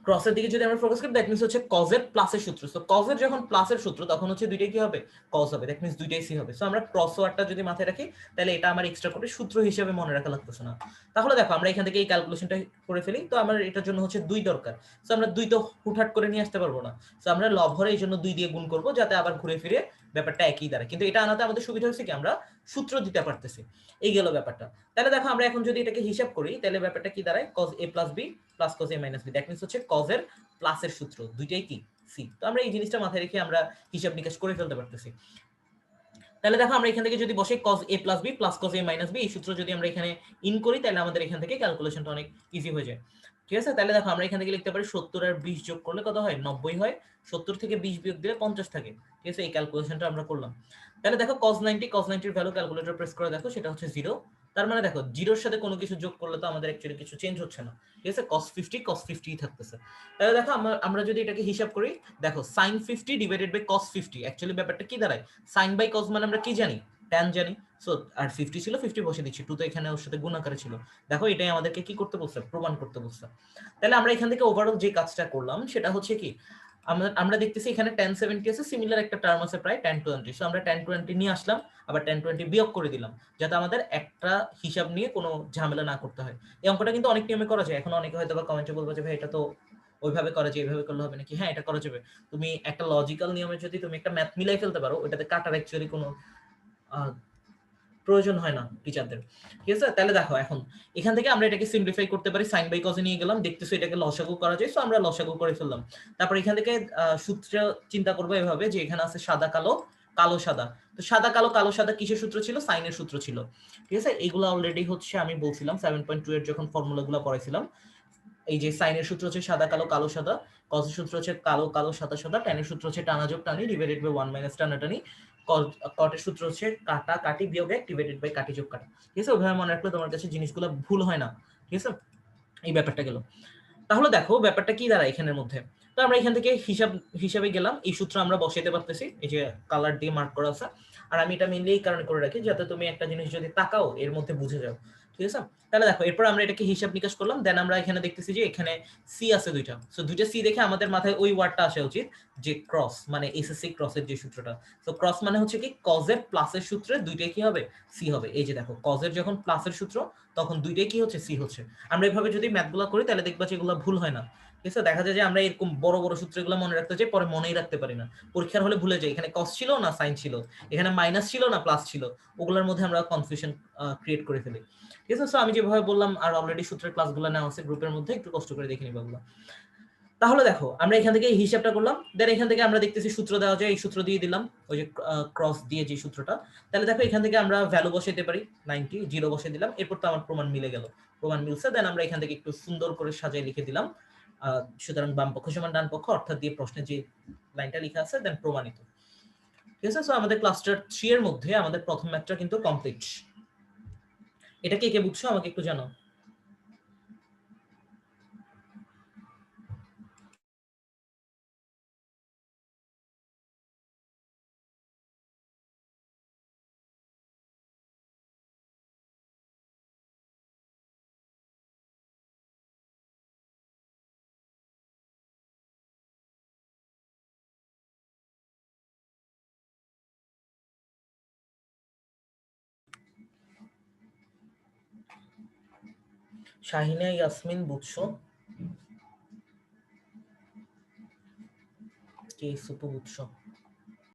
[SPEAKER 1] ক্রসের দিকে যদি আমরা ফোকাস করি, দ্যাট মিন্স হচ্ছে কজের প্লাসের সূত্র। সো কজের যখন প্লাসের সূত্র, তখন হচ্ছে দুইটাই কি হবে, কজ হবে, দ্যাট মিন্স দুইটাই সি হবে। সো আমরা ক্রস ওয়ার্ডটা যদি মাথায় রাখি, তাহলে এটা আমার এক্সট্রা করে সূত্র হিসেবে মনে রাখা লাগতেছে না। তাহলে দেখো আমরা এখান থেকে এই ক্যালকুলেশনটা করে ফেলি। তো আমার এটার জন্য হচ্ছে 2 দরকার, সো আমরা 2 তো হুটহাট করে নিয়ে আসতে পারবো না, সো আমরা লব হরে এই জন্য 2 দিয়ে গুণ করব, যাতে আবার ঘুরে ফিরে ব্যাপারটা একই দাঁড়ায়। কিন্তু এটা আনাতে আমাদের সুবিধা হচ্ছে কি, আমরা সূত্র দিতে পারতেছি। এই গেল ব্যাপারটা। তাহলে দেখো আমরা এখন যদি এটাকে হিসাব করি, তাহলে ব্যাপারটা কি দাঁড়ায়, cos a + b + cos a - b, that means হচ্ছে cos এর প্লাসের সূত্র, দুইটাই কি সি। তো আমরা এই জিনিসটা মাথায় রেখে আমরা হিসাব নিকাশ করে ফেলতে পারতেছি। তাহলে দেখো আমরা এখান থেকে যদি বসে cos a + b + cos a - b, এই সূত্র যদি আমরা এখানে ইন করি, তাহলে আমাদের এখান থেকে ক্যালকুলেশনটা অনেক ইজি হয়ে যায়, ঠিক আছে? তাহলে দেখো আমরা এখান থেকে লিখতে পারি 70 আর 20 যোগ করলে কত হয়, 90 হয়। 70 থেকে 20 বিয়োগ দিলে 50 থাকে, ঠিক আছে? এই ক্যালকুলেশনটা আমরা করলাম। তাহলে দেখো cos 90 এর ভ্যালু ক্যালকুলেটর প্রেস করে দেখো, সেটা হচ্ছে 0। তার মানে দেখো জিরোর সাথে কোনো কিছু যোগ করলে তো আমাদের অ্যাকচুয়ালি কিছু চেঞ্জ হচ্ছে না, ঠিক আছে? cos 50 থাকতেছে। তাহলে দেখো আমরা যদি এটাকে হিসাব করি, দেখো sin 50 divided by cos 50, actually ব্যাপারটা কি দাঁড়ায়, sin বাই cos মানে আমরা কি জানি, tan জানি। সো আর 50 ছিল, 50 বসে দিচ্ছি, 2 তো এখানে ওর সাথে গুণ আকারে ছিল। দেখো এটাই আমাদেরকে কি করতে বলছে, প্রমাণ করতে বলছে। তাহলে আমরা এখান থেকে ওভারঅল যে কাজটা করলাম সেটা হচ্ছে কি, আমরা দেখতেছি এখানে tan 70 আছে, সিমিলার একটা টার্ম আছে প্রায় tan 20, সো আমরা tan 20 নিয়ে আসলাম, আবার tan 20 বিয়োগ করে দিলাম, যাতে আমাদের একটা হিসাব নিয়ে কোনো ঝামেলা না করতে হয়। এই অঙ্কটা কিন্তু অনেক নিয়মে করা যায়। এখন অনেকে হয়তো বা কমেন্টে বলবে যে ভাই এটা তো ওইভাবে করা যায়, এইভাবে করলে হবে নাকি? হ্যাঁ, এটা করা যাবে। তুমি একটা লজিক্যাল নিয়মে যদি তুমি একটা ম্যাথ মিলাই ফেলতে পারো, ওটাতে কাটার অ্যাকচুয়ালি কোনো প্রয়োজন হয় না টিচারদের, ঠিক আছে? তাহলে দেখো এখন এখান থেকে আমরা এটাকে সিম্পলিফাই করতে পারি, সাইন বাই কজে নিয়ে গেলাম, দেখতেছো এটাকে লসাগু করা যায়, সো আমরা লসাগু করে ফেললাম। তারপর এখান থেকে সূত্র চিন্তা করবো এভাবে যে এখানে আছে সাদা কালো কালো সাদা, তো সাদা কালো কালো সাদা কিসের সূত্র ছিল, সাইনের সূত্র ছিল, ঠিক আছে? এইগুলো অলরেডি হচ্ছে আমি বলছিলাম 7.2 এর যখন ফর্মুলাগুলো পড়াইছিলাম। এই যে সাইনের সূত্র হচ্ছে সাদা কালো কালো সাদা, কজের সূত্র হচ্ছে কালো কালো সাদা সাদা, ট্যানের সূত্র হচ্ছে টানা যোগ টানি ডিভাইডেড বাই 1 - টানা টানি, কটের সূত্র হচ্ছে কাটা কাটি বিয়োগ 1 ডিভাইডেড বাই কাটি যোগ কাটা, ঠিক আছে? ওইভাবে মনে রাখলে তোমার কাছে জিনিসগুলো ভুল হয় না, ঠিক আছে? এই ব্যাপারটা গেল। তাহলে দেখো ব্যাপারটা কি দাঁড়ায় এখানের মধ্যে। তো আমরা এখান থেকে হিসাবে গেলাম, এই সূত্র আমরা বসাইতে পারতেছি, এই যে কালার দিয়ে মার্ক করা আছে। আর আমি এটা মেইনলি এই কারণে করে রাখি যাতে তুমি একটা জিনিস যদি তাকাও এর মধ্যে বুঝে যাও, ঠিক আছে। তাহলে দেখো এরপর আমরা এটাকে হিসাব নিকাশ করলাম, দেন আমরা এখানে দেখতেছি যে এখানে সি আছে দুইটা, সো দুইটা সি দেখে আমাদের মাথায় ওই ওয়ার্ডটা আসা উচিত যে ক্রস, মানে এসএসসি ক্রসের যে সূত্রটা। তো ক্রস মানে হচ্ছে কি কজের প্লাসের সূত্রে দুইটাই কি হবে, সি হবে। এই যে দেখো কজের যখন প্লাসের সূত্র তখন দুইটাই কি হচ্ছে, সি হচ্ছে। আমরা এইভাবে যদি ম্যাথগুলো করি তাহলে দেখবা যে এগুলো ভুল হয় না, ঠিক আছে। দেখা যায় যে আমরা এরকম বড় বড় সূত্রগুলো মনে রাখতে চাই, পরে মনেই রাখতে পারি না, পরীক্ষার হলে ভুলে যাই এখানে কস ছিল না সাইন ছিল, এখানে মাইনাস ছিল না প্লাস ছিল, ওগুলোর মধ্যে আমরা কনফিউশন ক্রিয়েট করে ফেলি, ঠিক আছে। সো আমি যেভাবে বললাম, আর অলরেডি সূত্রের ক্লাসগুলো নেওয়া আছে গ্রুপের মধ্যে, একটু কষ্ট করে দেখে নিবা ওগুলো। তাহলে দেখো আমরা এখান থেকে হিসাবটা করলাম, দেন এখান থেকে আমরা দেখতেছি সূত্র দেওয়া যায়, এই সূত্র দিয়ে দিলাম, ওই যে ক্রস দিয়ে যে সূত্রটা। তাহলে দেখো এখান থেকে আমরা ভ্যালু বসাইতে পারি, 90 জিরো বসিয়ে দিলাম, এরপর তো আমার প্রমাণ মিলে গেল, প্রমাণ মিলছে। দেন আমরা এখান থেকে একটু সুন্দর করে সাজিয়ে লিখে দিলাম, সুতরাং বাম পক্ষ সমান ডান পক্ষ, অর্থাৎ দিয়ে প্রশ্নে যে লাইনটা লেখা আছে, দেন প্রমাণিত, ঠিক আছে। সো আমাদের ক্লাস্টার 3 এর মধ্যে আমাদের প্রথম ম্যাথটা কিন্তু কমপ্লিট। এটা কে কে বুঝছো আমাকে একটু জানাও। শাহিনা ইয়াসমিন বুঝছো, কে সুপু বুঝছো?